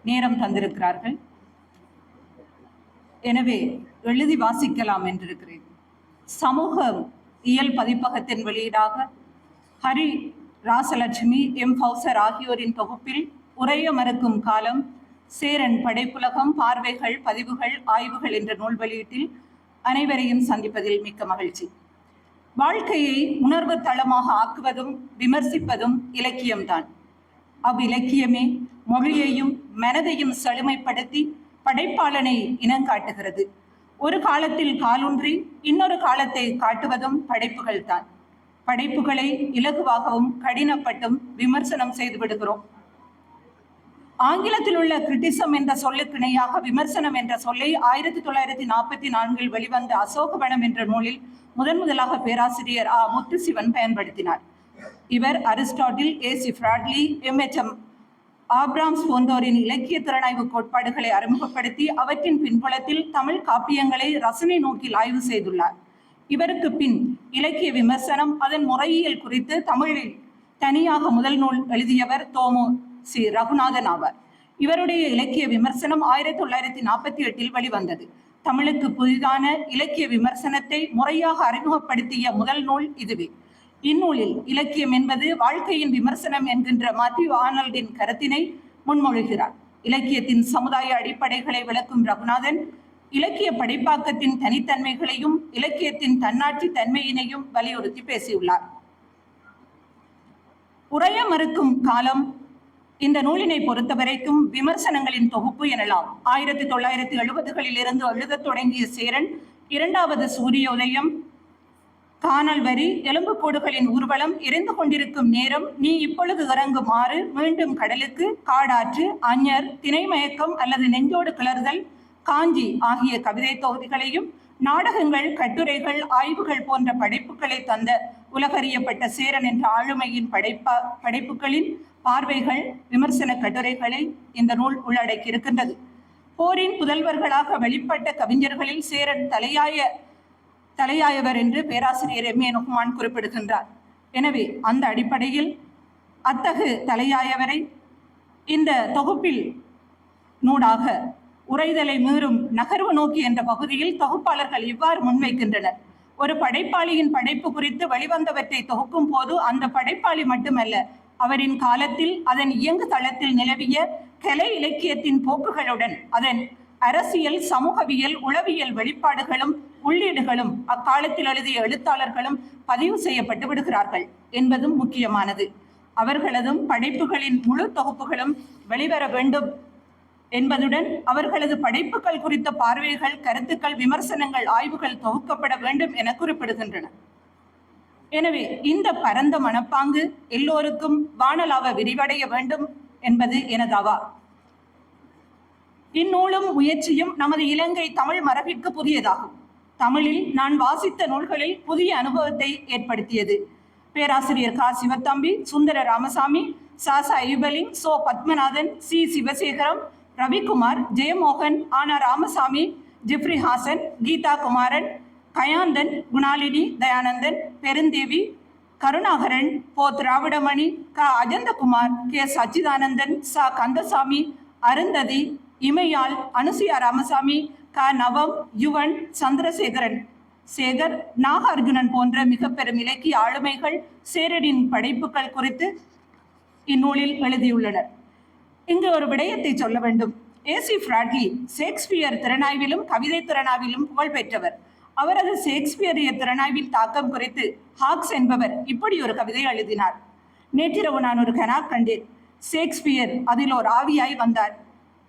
நேரம் தந்திருக்கிறார்கள். எனவே எழுதி வாசிக்கலாம் என்றிருக்கிறேன். சமூக இயல் பதிப்பகத்தின் வெளியீடாக ஹரி ராசலட்சுமி, எம் ஃபௌசர் ஆகியோரின் தொகுப்பில் உரைய மறுக்கும் காலம், சேரன் படைப்புலகம், பார்வைகள், பதிவுகள், ஆய்வுகள் என்ற நூல் வெளியீட்டில் அனைவரையும் சந்திப்பதில் மிக்க மகிழ்ச்சி. வாழ்க்கையை உணர்வு தளமாக ஆக்குவதும் விமர்சிப்பதும் இலக்கியம்தான். அவ்விலக்கியமே மொழியையும் மனதையும் செழுமைப்படுத்தி படைப்பாளனை இனங்காட்டுகிறது. ஒரு காலத்தில் காலூன்றி இன்னொரு காலத்தை காட்டுவதும் படைப்புகள் தான். படைப்புகளை இலகுவாகவும் கடினப்பட்டும் விமர்சனம் செய்து விடுகிறோம். ஆங்கிலத்தில் உள்ள கிரிட்டிசம் என்ற சொல்லுக்கிணையாக விமர்சனம் என்ற சொல்லை 1944 வெளிவந்த அசோகவனம் என்ற நூலில் முதலாக பேராசிரியர் முத்துசிவன் பயன்படுத்தினார். இவர் Aristotle, AC Bradley, MHM Abrams போன்றோரின் இலக்கிய திறனாய்வு கோட்பாடுகளை அறிமுகப்படுத்தி அவற்றின் பின்புலத்தில் தமிழ் காப்பியங்களை ரசனை நோக்கில் ஆய்வு செய்துள்ளார். இவருக்கு பின் இலக்கிய விமர்சனம் அதன் முறையியல் குறித்து தமிழில் தனியாக முதல் நூல் எழுதியவர் தோமு சி ரகுநாதன் ஆவார். இவருடைய இலக்கிய விமர்சனம் 1948 வெளிவந்தது. தமிழுக்கு புதிதான இலக்கிய விமர்சனத்தை முறையாக அறிமுகப்படுத்திய முதல் நூல் இதுவே. இந்நூலில் இலக்கியம் என்பது வாழ்க்கையின் விமர்சனம் என்கின்ற மாத்யூ ஆர்னல்டின் கருத்தினை முன்மொழிகிறார். இலக்கியத்தின் சமுதாய அடிப்படைகளை விளக்கும் ரகுநாதன் இலக்கிய படைப்பாக்கத்தின் தனித்தன்மைகளையும் இலக்கியத்தின் தன்னாட்சி தன்மையினையும் வலியுறுத்தி பேசியுள்ளார். உரைய மறுக்கும் காலம் இந்த நூலினை பொறுத்தவரைக்கும் விமர்சனங்களின் தொகுப்பு எனலாம். 1970களில் இருந்து எழுதத் தொடங்கிய சேரன் இரண்டாவது சூரியோதயம், காணல் வரி, எலும்புக்கூடுகளின் ஊர்வலம், எரிந்து கொண்டிருக்கும் நேரம், நீ இப்பொழுது இறங்குமாறு, மீண்டும் கடலுக்கு, காடாற்று, அஞ்ஞர், திணைமயக்கம் அல்லது நெஞ்சோடு கிளறுதல், காஞ்சி ஆகிய கவிதை தொகுதிகளையும் நாடகங்கள், கட்டுரைகள், ஆய்வுகள் போன்ற படைப்புகளை தந்த உலகறியப்பட்ட சேரன் என்ற ஆளுமையின் படைப்புகளின் பார்வைகள், விமர்சன கட்டுரைகளை இந்த நூல் உள்ளடக்கி இருக்கின்றது. போரின் புதல்வர்களாக வெளிப்பட்ட கவிஞர்களில் சேரன் தலையாயவர் என்று பேராசிரியர் எம் ஏ நுகுமான் குறிப்பிடுகின்றார். எனவே அந்த அடிப்படையில் அத்தகு தலையாயவரை இந்த தொகுப்பில் நூடாக உரைதலை மீறும் நகர்வு நோக்கி என்ற பகுதியில் தொகுப்பாளர்கள் இவ்வாறு முன்வைக்கின்றனர். ஒரு படைப்பாளியின் படைப்பு குறித்து வெளிவந்தவற்றை தொகுக்கும் போது அந்த படைப்பாளி மட்டுமல்ல, அவரின் காலத்தில் அதன் இயங்கு தளத்தில் நிலவிய கலை இலக்கியத்தின் போக்குகளுடன் அதன் அரசியல், சமூகவியல், உளவியல் வெளிப்பாடுகளும் உள்ளீடுகளும் அக்காலத்தில் எழுதிய எழுத்தாளர்களும் பதிவு செய்யப்பட்டு விடுகிறார்கள் என்பதும் முக்கியமானது. அவர்களதும் படைப்புகளின் முழு தொகுப்புகளும் வெளிவர வேண்டும் என்பதுடன் அவர்களது படைப்புகள் குறித்த பார்வைகள், கருத்துக்கள், விமர்சனங்கள், ஆய்வுகள் தொகுக்கப்பட வேண்டும் என குறிப்பிடுகின்றன. எனவே இந்த பரந்த மனப்பாங்கு எல்லோருக்கும் வானலாவ விரிவடைய வேண்டும் என்பது எனதாவா. இந்நூலும் முயற்சியும் நமது இலங்கை தமிழ் மரபிற்கு புதியதாகும். தமிழில் நான் வாசித்த நூல்களில் புதிய அனுபவத்தை ஏற்படுத்தியது. பேராசிரியர் கா. சிவத்தம்பி, சுந்தர ராமசாமி, சாசா ஐயுபலிங், சோ. பத்மநாதன், சி. சிவசேகரம், ரவிக்குமார், ஜெயமோகன், ஆனா ராமசாமி, ஜிப்ரி ஹாசன், கீதா குமாரன், கயாந்தன், குணாலினி, தயானந்தன், பெருந்தேவி, கருணாகரன், போ. திராவிடமணி, க. அஜந்தகுமார், கே. சச்சிதானந்தன், ச. கந்தசாமி, அருந்ததி, இமையாள், அனுசுயா ராமசாமி, க. நவம், யுவன், சந்திரசேகரன், சேகர், நாகார்ஜுனன் போன்ற மிக பெரும் இலக்கிய ஆளுமைகள் சேரனின் படைப்புகள் குறித்து இந்நூலில் எழுதியுள்ளனர். இங்கு ஒரு விடயத்தை சொல்ல வேண்டும். ஏசி பிராட்லி ஷேக்ஸ்பியர் திறனாய்விலும் கவிதை திறனாய்விலும் புகழ் பெற்றவர். அவரது ஷேக்ஸ்பியரிய திறனாய்வின் தாக்கம் குறித்து ஹாக்ஸ் என்பவர் இப்படி ஒரு கவிதை எழுதினார். நேற்றிரவு நான் ஒரு கனா கண்டேன். ஷேக்ஸ்பியர் அதில் ஒரு ஆவியாய் வந்தார்.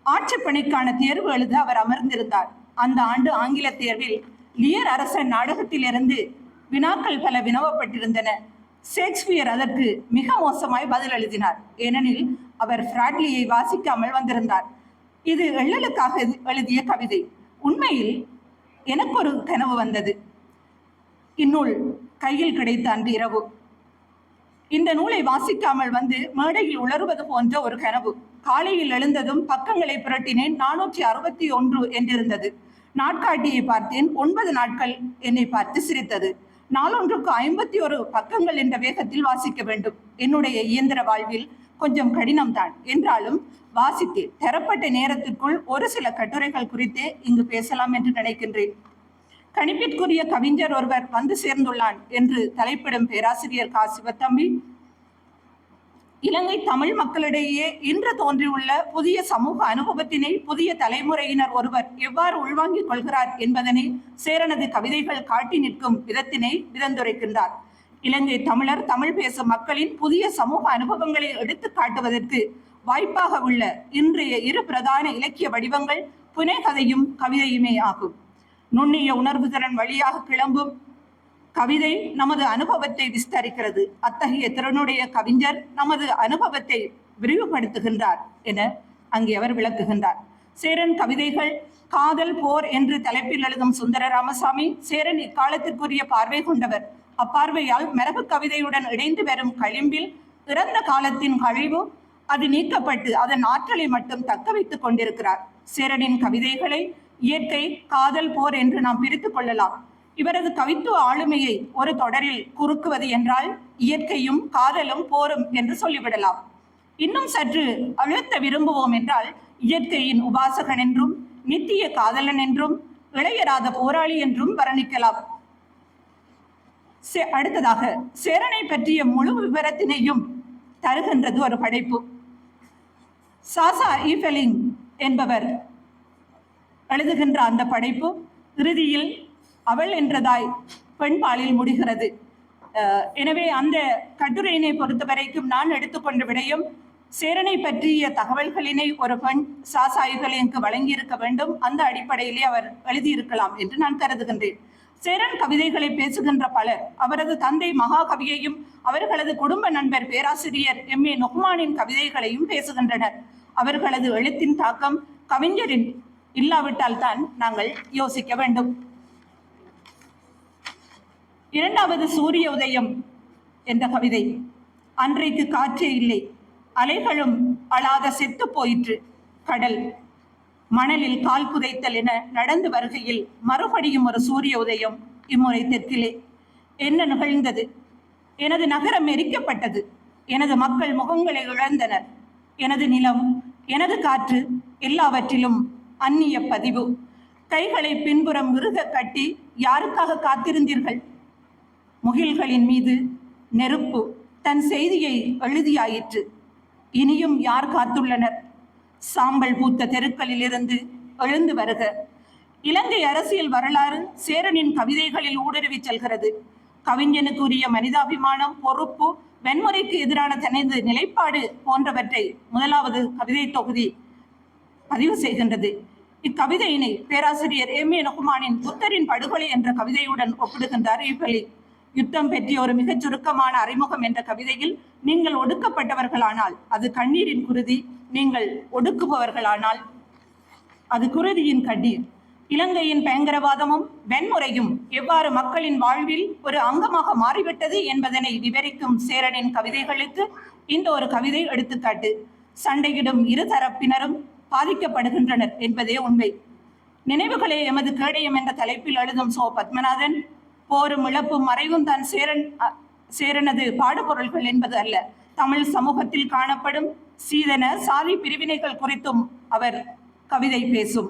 ஆட்சிப்பணிக்கான தேர்வு எழுத அவர் அமர்ந்திருந்தார். அந்த ஆண்டு ஆங்கில தேர்வில் லியர் அரசன் நாடகத்திலிருந்து வினாக்கள் பல வினவப்பட்டிருந்தன. ஷேக்ஸ்பியர் அதற்கு மிக மோசமாய் பதில் எழுதினார். ஏனெனில் அவர் பிராட்லியை வாசிக்காமல் வந்திருந்தார். இது எள்ளலுக்காக எழுதிய கவிதை. உண்மையில் எனக்கு ஒரு கனவு வந்தது. இந்நூல் கையில் கிடைத்த அன்று இரவு இந்த நூலை வாசிக்காமல் வந்து மேடையில் உளறுவது போன்ற ஒரு கனவு. காலையில் எழுந்ததும் பக்கங்களை புரட்டினேன். 461 என்றிருந்தது. நாட்காட்டியை பார்த்தேன். 9 நாட்கள் என்னை பார்த்து சிரித்தது. நாளொன்றுக்கு 51 பக்கங்கள் என்ற வேகத்தில் வாசிக்க வேண்டும். என்னுடைய இயந்திர வாழ்வில் கொஞ்சம் கடினம்தான். என்றாலும் வாசித்தேன். தரப்பட்ட நேரத்திற்குள் ஒரு சில கட்டுரைகள் குறித்தே இங்கு பேசலாம் என்று நினைக்கின்றேன். கணிப்பிற்குரிய கவிஞர் ஒருவர் வந்து சேர்ந்துள்ளான் என்று தலைப்பிடும் பேராசிரியர் கா. சிவத்தம்பி, இலங்கை தமிழ் மக்களிடையே இன்று தோன்றியுள்ள புதிய சமூக அனுபவத்தினை புதிய தலைமுறையினர் ஒருவர் எவ்வாறு உள்வாங்கிக் கொள்கிறார் என்பதனை சேரனது கவிதைகள் காட்டி நிற்கும் விதத்தினை விதந்துரைக்கின்றார். இலங்கை தமிழர், தமிழ் பேசும் மக்களின் புதிய சமூக அனுபவங்களை எடுத்து காட்டுவதற்கு வாய்ப்பாக உள்ள இன்றைய 2 பிரதான இலக்கிய வடிவங்கள் புனைகதையும் கவிதையுமே ஆகும். நுண்ணிய உணர்வு திறன் வழியாக கிளம்பும் கவிதை நமது அனுபவத்தை விஸ்தரிக்கிறது. அத்தகைய திறனுடைய கவிஞர் நமது அனுபவத்தை விரிவுபடுத்துகின்றார் என அங்கே அவர் விளக்குகின்றார். சேரன் கவிதைகள் காதல், போர் என்று தலைப்பில் எழுதும் சுந்தர ராமசாமி, சேரன் இக்காலத்திற்குரிய பார்வை கொண்டவர். அப்பார்வையால் மரபு கவிதையுடன் இணைந்து வரும் களிம்பில் இறந்த காலத்தின் கழிவு அது நீக்கப்பட்டு அதன் ஆற்றலை மட்டும் தக்க வைத்துக் கொண்டிருக்கிறார். சேரனின் கவிதைகளை இயற்கை, காதல், போர் என்று நாம் பிரித்து கொள்ளலாம். இவரது கவித்துவ ஆளுமையை ஒரு தொடரில் குறுக்குவது என்றால் இயற்கையும் காதலும் போரும் என்று சொல்லிவிடலாம். இன்னும் சற்று அழுத்த விரும்புவோம் என்றால் இயற்கையின் உபாசகன் என்றும் நித்திய காதலன் என்றும் இளையராத போராளி என்றும் வர்ணிக்கலாம். அடுத்ததாக சேரனை பற்றிய முழு விவரத்தினையும் தருகின்றது ஒரு படைப்பு. சாசா ஈஃபெலிங் என்பவர் எழுதுகின்ற அந்த படைப்பு இறுதியில் அவள் என்றதாய் பெண்பாலில் முடிகிறது. எனவே அந்த கட்டுரையினை பொறுத்த வரைக்கும் நான் எடுத்துக்கொண்ட விடயம் சேரனை பற்றிய தகவல்களினை ஒரு பெண் சாசா ஈஃபெலிங்க்கு வழங்கியிருக்க வேண்டும். அந்த அடிப்படையிலே அவர் எழுதியிருக்கலாம் என்று நான் கருதுகின்றேன். சேரன் கவிதைகளை பேசுகின்ற பலர் அவரது தந்தை மகாகவியையும் அவர்களது குடும்ப நண்பர் பேராசிரியர் M.A. நொஹ்மானின் கவிதைகளையும் பேசுகின்றனர். அவர்களது எழுத்தின் தாக்கம் கவிஞரின் இல்லாவிட்டால் தான் நாங்கள் யோசிக்க வேண்டும். இரண்டாவது சூரிய உதயம் என்ற கவிதை. அன்றைக்கு காற்றே இல்லை, அலைகளும் அழாத செத்து போயிற்று. கடல் மணலில் கால் புதைத்தல் என நடந்து வருகையில் மறுபடியும் ஒரு சூரிய உதயம். இம்முறை தெற்கிலே. என்ன நிகழ்ந்தது? எனது நகரம் எரிக்கப்பட்டது. எனது மக்கள் முகங்களை இழந்தனர். எனது நிலம், எனது காற்று, எல்லாவற்றிலும் அந்நிய பதிவு. கைகளை பின்புறம் இறுக கட்டி யாருக்காக காத்திருந்தீர்கள்? முகில்களின் மீது நெருப்பு தன் செய்தியை எழுதியாயிற்று. இனியும் யார் காத்துள்ளனர்? சாம்பல் பூத்த தெருக்களில் இருந்து எழுந்து வருக. இலங்கை அரசியல் வரலாறு சேரனின் கவிதைகளில் ஊடுருவி செல்கிறது. கவிஞனுக்குரிய மனிதாபிமானம், பொறுப்பு, வன்முறைக்கு எதிரான தனது நிலைப்பாடு போன்றவற்றை முதலாவது கவிதை தொகுதி பதிவு செய்கின்றது. இக்கவிதையினை பேராசிரியர் M.A. நொஹ்மானின் புத்தரின் படுகொலை என்ற கவிதையுடன் ஒப்பிடுகின்றார் ஈஃபெலிங். யுத்தம் பற்றிய ஒரு மிகச் சுருக்கமான அறிமுகம் என்ற கவிதையில், நீங்கள் ஒடுக்கப்பட்டவர்களானால் அது கண்ணீரின் குருதி, நீங்கள் ஒடுக்குபவர்களானால் அது குருதியின் கண்ணீர். இலங்கையின் பயங்கரவாதமும் வன்முறையும் எவ்வாறு மக்களின் வாழ்வில் ஒரு அங்கமாக மாறிவிட்டது என்பதனை விவரிக்கும் சேரனின் கவிதைகளுக்கு இந்த ஒரு கவிதை எடுத்துக்காட்டு. சண்டையிடும் இரு தரப்பினரும் பாதிக்கப்படுகின்றனர் என்பதே உண்மை. நினைவுகளே எமது கேடயம் என்ற தலைப்பில் எழுதும் சோ பத்மநாதன், போரும் இழப்பும் மறைவும் தான் சேரனது பாடுபொருள்கள் என்பது அல்ல, தமிழ் சமூகத்தில் காணப்படும் சீதன சாதி பிரிவினைகள் குறித்தும் அவர் கவிதை பேசும்.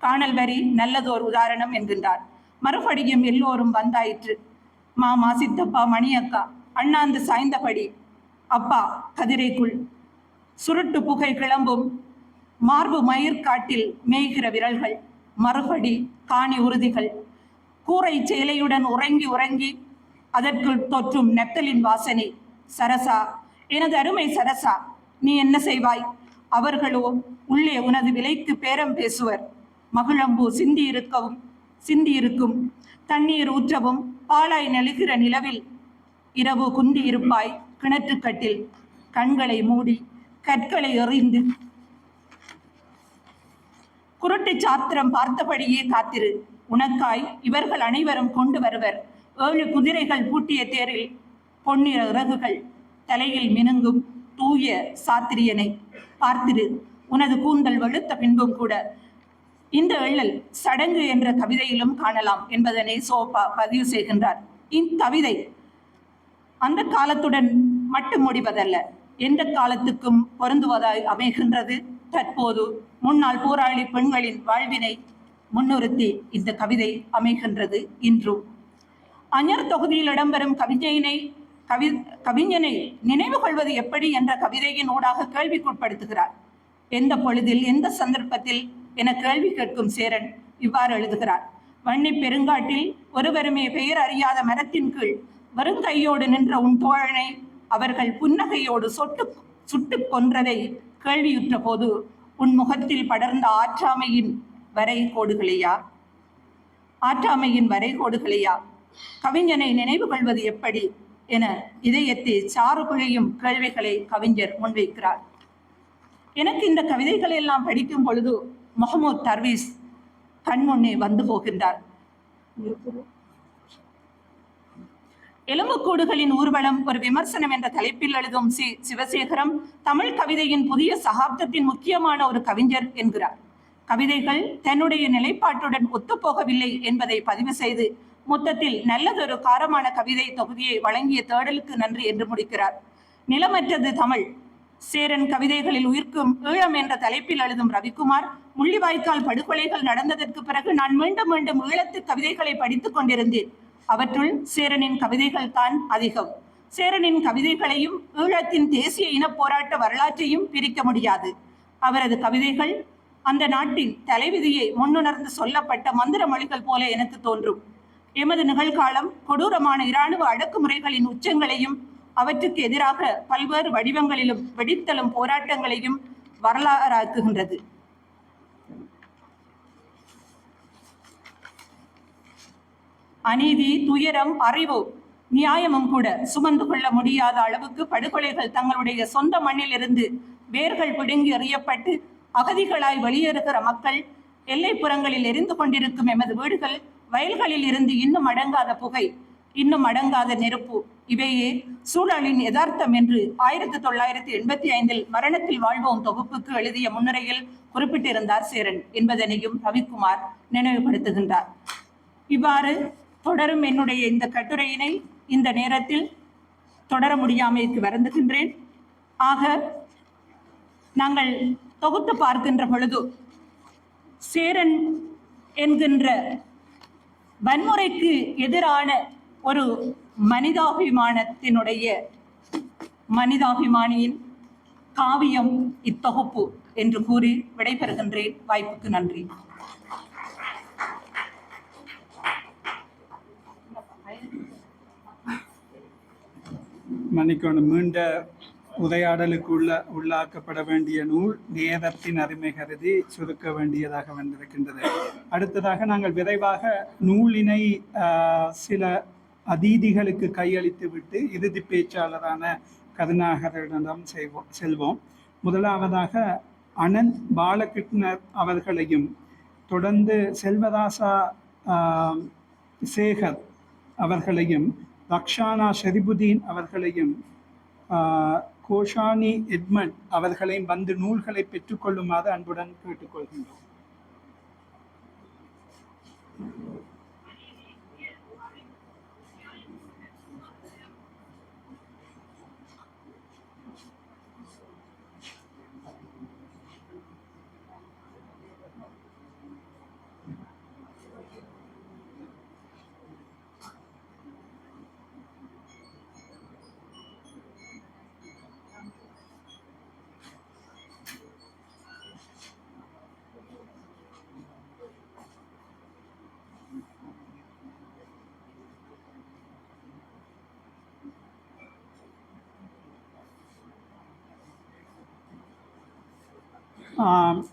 காணல் வரி நல்லதோர் உதாரணம் என்கின்றார். மறுபடியும் எல்லோரும் வந்தாயிற்று. மாமா, சித்தப்பா, மணியக்கா அண்ணாந்து சாய்ந்தபடி, அப்பா கதிரைக்குள் சுருட்டு புகை கிளம்பும் மார்பு மயிர்காட்டில் மேய்கிற விரல்கள், மறுபடி காணி உறுதிகள், கூரை சேலையுடன் உறங்கி உறங்கி அதற்குள் தொற்றும் நெத்தலின் வாசனை. சரசா, எனது அருமை சரசா, நீ என்ன செய்வாய்? அவர்களோ உள்ளே உனது விலைக்கு பேரம் பேசுவர். மகிழம்பூ சிந்தியிருக்கும் தண்ணீர் ஊற்றவும் பாலாய் நெழுகிற நிலவில் இரவு குந்தி இருப்பாய் கிணற்றுக்கட்டில். கண்களை மூடி கற்களை எறிந்து குருட்டு சாத்திரம் பார்த்தபடியே காத்திரு. உனக்காய் இவர்கள் அனைவரும் கொண்டு வருவர். 7 குதிரைகள் பூட்டிய தேரில் பொன்னிற இறகுகள், தலையில் மினுங்கும் தூய சாத்திரியனை பார்த்திரு. உனது கூந்தல் வெளுத்த பின்பும் கூட. இந்த எள்ளல் சடங்கு என்ற கவிதையிலும் காணலாம் என்பதனை சோபா பதிவு செய்கின்றார். இக்கவிதை அந்த காலத்துடன் மட்டும் முடிவதல்ல, எந்த காலத்துக்கும் பொருந்துவதாய் அமைகின்றது. தற்போது முன்னாள் போராளி பெண்களின் வாழ்வினை முன்னிறுத்தி இந்த கவிதை அமைகின்றது. இன்றும் அஞர் தொகுதியில் இடம்பெறும் கவிஞனை நினைவு கொள்வது எப்படி என்ற கவிதையின் ஊடாக கேள்விக்குட்படுத்துகிறார். எந்த பொழுதில், எந்த சந்தர்ப்பத்தில் என கேள்வி கேட்கும் சேரன் இவ்வாறு எழுதுகிறார். வன்னி பெருங்காட்டில் ஒருவருமே பெயர் அறியாத மரத்தின் கீழ் வெறுங்கையோடு நின்ற உன் தோழனை அவர்கள் புன்னகையோடு சுட்டு கொன்றதை கேள்வியுற்ற போது உன் முகத்தில் படர்ந்த ஆற்றாமையின் வரைகோடுகளையா கவிஞனை நினைவு கொள்வது எப்படி என இதயத்தை சாறு குழையும் கேள்விகளை கவிஞர் முன்வைக்கிறார். எனக்கு இந்த கவிதைகளை எல்லாம் படிக்கும் பொழுது முகமது தர்வீஸ் கண்முன்னே வந்து போகின்றார். எலும்புக்கூடுகளின் ஊர்வலம் ஒரு விமர்சனம் என்ற தலைப்பில் எழுதும் சிவசேகரம் தமிழ் கவிதையின் புதிய சகாப்தத்தின் முக்கியமான ஒரு கவிஞர் என்கிறார். கவிதைகள் தன்னுடைய நிலைப்பாட்டுடன் ஒத்துப்போகவில்லை என்பதை பதிவு செய்து மொத்தத்தில் நல்லதொரு காரமான கவிதை தொகுதியை வழங்கிய தேடலுக்கு நன்றி என்று முடிக்கிறார். நிலமற்றது தமிழ். சேரன் கவிதைகளில் உயிர்க்கும் ஈழம் என்ற தலைப்பில் எழுதும் ரவிக்குமார், முள்ளிவாய்க்கால் படுகொலைகள் நடந்ததற்கு பிறகு நான் மீண்டும் மீண்டும் ஈழத்து கவிதைகளை படித்துக் கொண்டிருந்தேன். அவற்றுள் சேரனின் கவிதைகள் தான் அதிகம். சேரனின் கவிதைகளையும் ஈழத்தின் தேசிய இன போராட்ட வரலாற்றையும் பிரிக்க முடியாது. அவரது கவிதைகள் அந்த நாட்டின் தலைவிதியை முன்னுணர்ந்து சொல்லப்பட்ட மந்திர மொழிகள் போல எனக்கு தோன்றும். எமது நிகழ்காலம் கொடூரமான இராணுவ அடக்குமுறைகளின் உச்சங்களையும் அவற்றுக்கு எதிராக பல்வேறு வடிவங்களிலும் வெடித்தலும் போராட்டங்களையும் வரலாறாக்குகின்றது. அநீதி, துயரம், அறிவு, நியாயமும் கூட சுமந்து கொள்ள முடியாத அளவுக்கு படுகொலைகள் தங்களுடைய சொந்த மண்ணிலிருந்து வேர்கள் பிடுங்கி எறியப்பட்டு அகதிகளாய் வெளியேறுகிற மக்கள், எல்லைப்புறங்களில் எரிந்து கொண்டிருக்கும் எமது வீடுகள், வயல்களில் இருந்து இன்னும் அடங்காத புகை, இன்னும் அடங்காத நெருப்பு, இவையே சூழலின் யதார்த்தம் என்று 1985 மரணத்தில் வாழ்வோம் தொகுப்புக்கு எழுதிய முன்னுரையில் குறிப்பிட்டிருந்தார் சேரன் என்பதனையும் ரவிக்குமார் நினைவுபடுத்துகின்றார். இவ்வாறு தொடரும் என்னுடைய இந்த கட்டுரையினை இந்த நேரத்தில் தொடர முடியாமைக்கு வருந்துகின்றேன். ஆக நாங்கள் தொகுத்து பார்க்கின்ற பொழுது சேரன் என்கின்ற வன்முறைக்கு எதிரான ஒரு மனிதாபிமானியின் காவியம் இத்தொகுப்பு என்று கூறி விடைபெறுகின்றேன். வாய்ப்புக்கு நன்றி. மன்னிக்கணும், மீண்ட உரையாடலுக்கு உள்ளாக்கப்பட வேண்டிய நூல் நேரத்தின் அருமை கருதி சுருக்க வேண்டியதாக வந்திருக்கின்றது. அடுத்ததாக நாங்கள் விரைவாக நூலினை சில அதீதிகளுக்கு கையளித்து விட்டு இறுதி பேச்சாளரான கருணாகரனிடம் செல்வோம். முதலாவதாக அனந்த் பாலகிருஷ்ணர் அவர்களையும் தொடர்ந்து செல்வராசா சேகர் அவர்களையும் ரக்ஷானா ஷரிபுதீன் அவர்களையும் கோஷானி எட்மண்ட் அவர்களையும் வந்து நூல்களை பெற்றுக்கொள்ளுமாறு அன்புடன் கேட்டுக்கொள்கின்றோம்.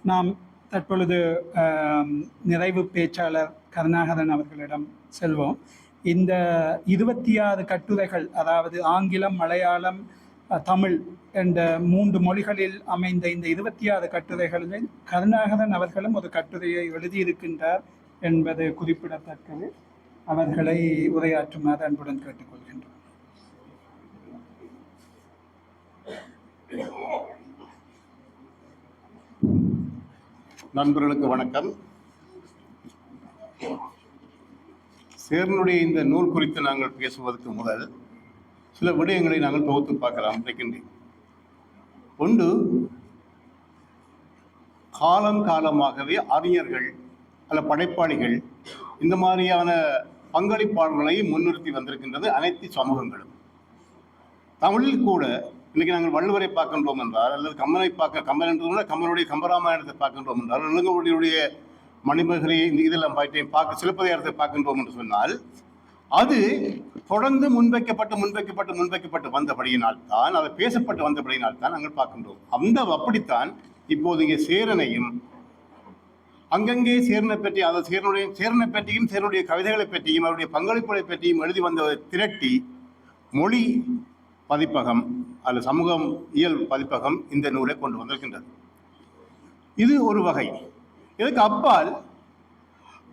நாம் தற்பொழுது நிறைவு பேச்சாளர் கருணாகரன் அவர்களிடம் செல்வோம். இந்த 26 கட்டுரைகள், அதாவது ஆங்கிலம், மலையாளம், தமிழ் என்ற 3 மொழிகளில் அமைந்த இந்த 26 கட்டுரைகளில் கருணாகரன் அவர்களும் ஒரு கட்டுரையை எழுதியிருக்கின்றார் என்பது குறிப்பிடத்தக்கது. அவர்களை உரையாற்றுமாறு அன்புடன் கேட்டுக்கொள்கின்றோம். நண்பர்களுக்கு வணக்கம். சேரனுடைய இந்த நூல் குறித்து நாங்கள் பேசுவதற்கு முதல் சில விடயங்களை நாங்கள் தொகுத்து பார்க்கலாம் இருக்கின்றேன். ஒன்று, காலமாகவே அறிஞர்கள் அல்ல படைப்பாளிகள் இந்த மாதிரியான பங்களிப்பாளர்களை முன்னிறுத்தி வந்திருக்கின்றது அனைத்து சமூகங்களும். தமிழில் கூட இன்னைக்கு நாங்கள் வள்ளுவரை பார்க்கின்றோம் என்றால், அல்லது கம்பன் என்றும் கம்பனுடைய கம்பராமாயணத்தை பார்க்கின்றோம் என்றால், இளங்கோவடியுடைய மணிமேகலை இதெல்லாம் சிலப்பதிகாரத்தை பார்க்கின்றோம் என்று சொன்னால், அது தொடர்ந்து முன்வைக்கப்பட்டு வந்தபடியினால் தான், அதை பேசப்பட்டு வந்தபடியினால் தான் நாங்கள் பார்க்கின்றோம். அப்படித்தான் இப்போது இங்கே சேரனையும் அங்கங்கே சேரனை பற்றி, அதாவது சேரனை பற்றியும் சேரனுடைய கவிதைகளை பற்றியும் அவருடைய பங்களிப்புகளை பற்றியும் எழுதி வந்த திரட்டி மொழி பதிப்பகம் அல்லது சமூகம் இயல் பதிப்பகம் இந்த நூலை கொண்டு வந்திருக்கின்றது. இது ஒரு வகை. இதற்கு அப்பால்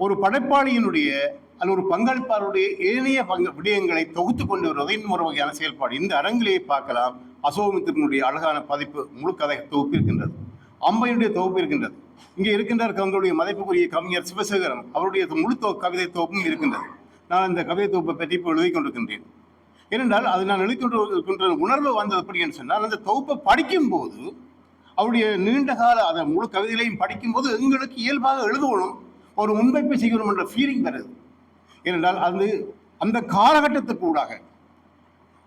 ஒரு படைப்பாளியினுடைய அல்லது ஒரு பங்களிப்பாளருடைய ஏனைய விடயங்களை தொகுத்து கொண்டு வருவது இன்னும் ஒரு வகையான செயல்பாடு. இந்த அரங்கிலேயே பார்க்கலாம். அசோகமித்திரனுடைய அழகான பதிப்பு முழு கதை தொகுப்பு இருக்கின்றது. அம்பையுடைய தொகுப்பு இருக்கின்றது. இங்கே இருக்கின்றார் அவங்களுடைய மதிப்புக்குரிய கவிஞர் சிவசேகரம், அவருடைய முழு கவிதை தொகுப்பும் இருக்கின்றது. நான் இந்த கவிதை தொகுப்பை பற்றி இப்போ எழுதி கொண்டிருக்கின்றேன். ஏனென்றால் அது நான் எழுதி கொண்டிருக்கின்ற உணர்வு வந்தது எப்படின்னு சொன்னால், அந்த தொகுப்பை படிக்கும்போது அவருடைய நீண்ட கால அதை முழு கவிதைகளையும் படிக்கும்போது எங்களுக்கு இயல்பாக எழுதணும், ஒரு முன்வைப்பை செய்யணும் என்ற ஃபீலிங் வருது. ஏனென்றால் அது அந்த காலகட்டத்துக்கூடாக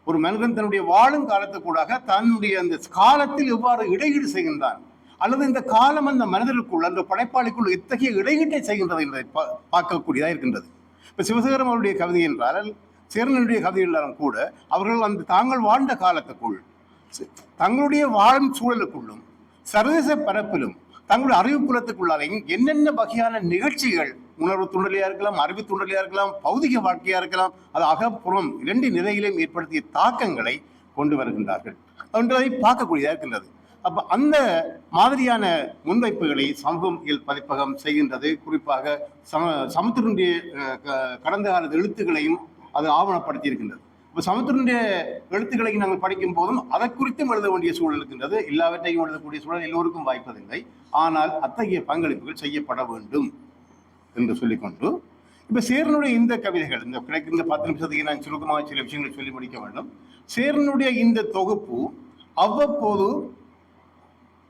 ஒரு மனிதன் தன்னுடைய வாழும் காலத்துக்கூடாக தன்னுடைய அந்த காலத்தில் எவ்வாறு இடையீடு செய்கின்றான், அல்லது இந்த காலம் அந்த மனிதருக்குள் அந்த படைப்பாளிக்குள் இத்தகைய இடையீட்டை செய்கின்றது என்பதை பார்க்கக்கூடியதாக இருக்கின்றது. இப்போ சிவசேகரம் அவருடைய கவிதை என்றால், சேரனுடைய கவிதை என்றாலும் கூட அவர்கள் அந்த தாங்கள் வாழ்ந்த காலத்துக்குள் தங்களுடைய வாழும் சூழலுக்குள்ளும் சர்வதேச பரப்பிலும் தங்களுடைய அறிவு புலத்துக்குள்ளாலையும் என்னென்ன வகையான நிகழ்ச்சிகள், உணர்வு தூண்டலையா இருக்கலாம், அறிவு தூண்டலையா இருக்கலாம், பௌதிக வாழ்க்கையா இருக்கலாம், அது அகப்புறம் இரண்டு நிலையிலும் ஏற்படுத்திய தாக்கங்களை கொண்டு வருகின்றார்கள் என்றதை பார்க்கக்கூடியதாக இருக்கின்றது. அப்ப அந்த மாதிரியான முன்வைப்புகளை சமூகம் பதிப்பகம் செய்கின்றது. குறிப்பாக சமுத்திரனுடைய கடந்த கால எழுத்துக்களையும் அது ஆவணப்படுத்தி இருக்கின்றது. இப்போ சமுத்திரனுடைய எழுத்துக்களை நாங்கள் படிக்கும் போதும் அதை குறித்தும் எழுத வேண்டிய சூழல் இருக்கின்றது. எல்லாவற்றையும் எழுதக்கூடிய சூழல் எல்லோருக்கும் வாய்ப்பதில்லை. ஆனால் அத்தகைய பங்களிப்புகள் செய்யப்பட வேண்டும் என்று சொல்லிக்கொண்டு, இப்போ சேரனுடைய இந்த கவிதைகள், இந்த கிடைக்கின்ற 10 நிமிஷத்துக்கு நான் சுருக்கமாக சில விஷயங்களை சொல்லி முடிக்க வேண்டும். சேரனுடைய இந்த தொகுப்பு அவ்வப்போது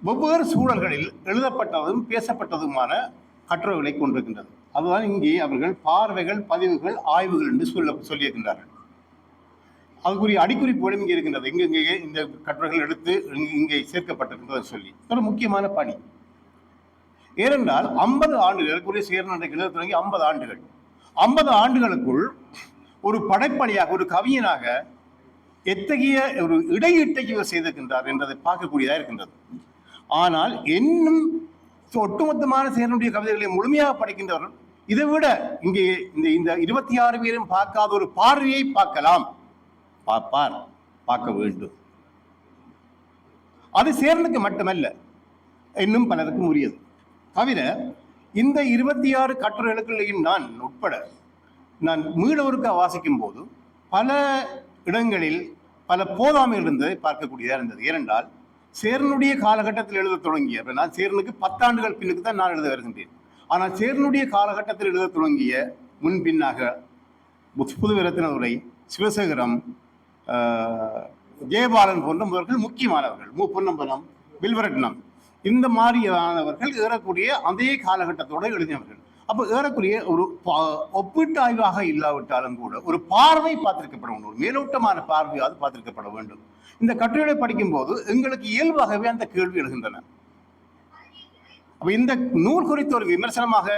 வெவ்வேறு சூழல்களில் எழுதப்பட்டதும் பேசப்பட்டதுமான கட்டுரைகளை கொண்டிருக்கின்றது. அதுதான் இங்கே அவர்கள் பார்வைகள், பதிவுகள், ஆய்வுகள் என்று சொல்லியிருக்கின்றார்கள். அதுக்குரிய அடிக்குறிப்புகளும் இங்கே இருக்கின்றது. எங்கெங்கே இந்த கட்டுரைகள் எடுத்து இங்கே சேர்க்கப்பட்டிருக்கின்றது சொல்லி ஒரு முக்கியமான பணி. ஏனென்றால் 50 ஆண்டுகளுக்குரிய சேரனுடைய எழுத தொடங்கி 50 ஆண்டுகள், 50 ஆண்டுகளுக்குள் ஒரு படைப்பாளியாக, ஒரு கவிஞனாக எத்தகைய ஒரு இடையீட்டை இவர் செய்திருக்கின்றார் என்பதை பார்க்கக்கூடியதாக இருக்கின்றது. ஆனால் இன்னும் ஒட்டுமொத்தமான சேரனுடைய கவிதைகளை முழுமையாக படிக்கின்றவர்கள் இதை விட இங்கே இந்த 26 பேரும் பார்க்காத ஒரு பார்வையை பார்க்கலாம், பார்க்க வேண்டும். அது சேரனுக்கு மட்டுமல்ல, இன்னும் பலருக்கும் உரியது. தவிர இந்த 26 கட்டுரைகளுக்குள்ளையும் நான் உட்பட நான் மீளவருக்கா வாசிக்கும் போது பல இடங்களில் பல போதாமைகள் இருந்ததை பார்க்கக்கூடியதாக இருந்தது. ஏனென்றால் சேரனுடைய காலகட்டத்தில் எழுத தொடங்கிய, நான் சேரனுக்கு 10 ஆண்டுகள் பின்னுக்கு தான் நான் எழுத வருகின்றேன். ஆனால் சேரனுடைய காலகட்டத்தில் எழுத தொடங்கிய முன்பின்னாக புதுவிரத்தினதுரை, சிவசேகரம், ஜெயபாலன் போன்றவர்கள் முக்கியமானவர்கள், பொன்னம்பலம், வில்வரட்னம், இந்த மாதிரியானவர்கள் ஏறக்கூடிய அதே காலகட்டத்தோடு எழுதினவர்கள். அப்போ ஏறக்குரிய ஒரு ஒப்பீட்டு ஆய்வாக இல்லாவிட்டாலும் கூட ஒரு பார்வை பார்த்திருக்கப்பட வேண்டும், ஒரு மேலோட்டமான பார்வையாவது பார்த்திருக்கப்பட வேண்டும். இந்த கட்டுரைகளை படிக்கும் போது எங்களுக்கு இயல்பாகவே அந்த கேள்வி எழுகின்றன. அப்ப இந்த நூல் குறித்த ஒரு விமர்சனமாக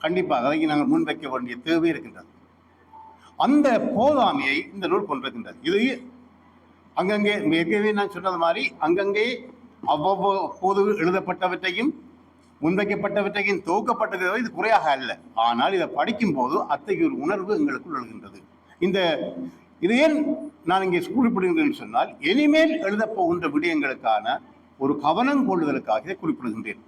கண்டிப்பாக அதை நாங்கள் முன்வைக்க வேண்டிய தேவை இருக்கின்றது. அந்த போதாமையை இந்த நூல் கொண்டிருக்கின்றது. இது அங்கங்கே ஏற்கனவே நான் சொன்னது மாதிரி அங்கங்கே அவ்வப்போது எழுதப்பட்டவற்றையும் முன்வைக்கப்பட்டவற்றையும் துவக்கப்பட்டது இது குறையாக அல்ல. ஆனால் இதை படிக்கும் போது அத்தகைய ஒரு உணர்வு எங்களுக்குள் எழுகின்றது. இது ஏன் நான் இங்கே குறிப்பிடுகின்றேன் சொன்னால், இனிமேல் எழுதப் போகின்ற விடயங்களுக்கான ஒரு கவனம் கொள்ளுதலுக்காக இதை குறிப்பிடுகின்றேன்.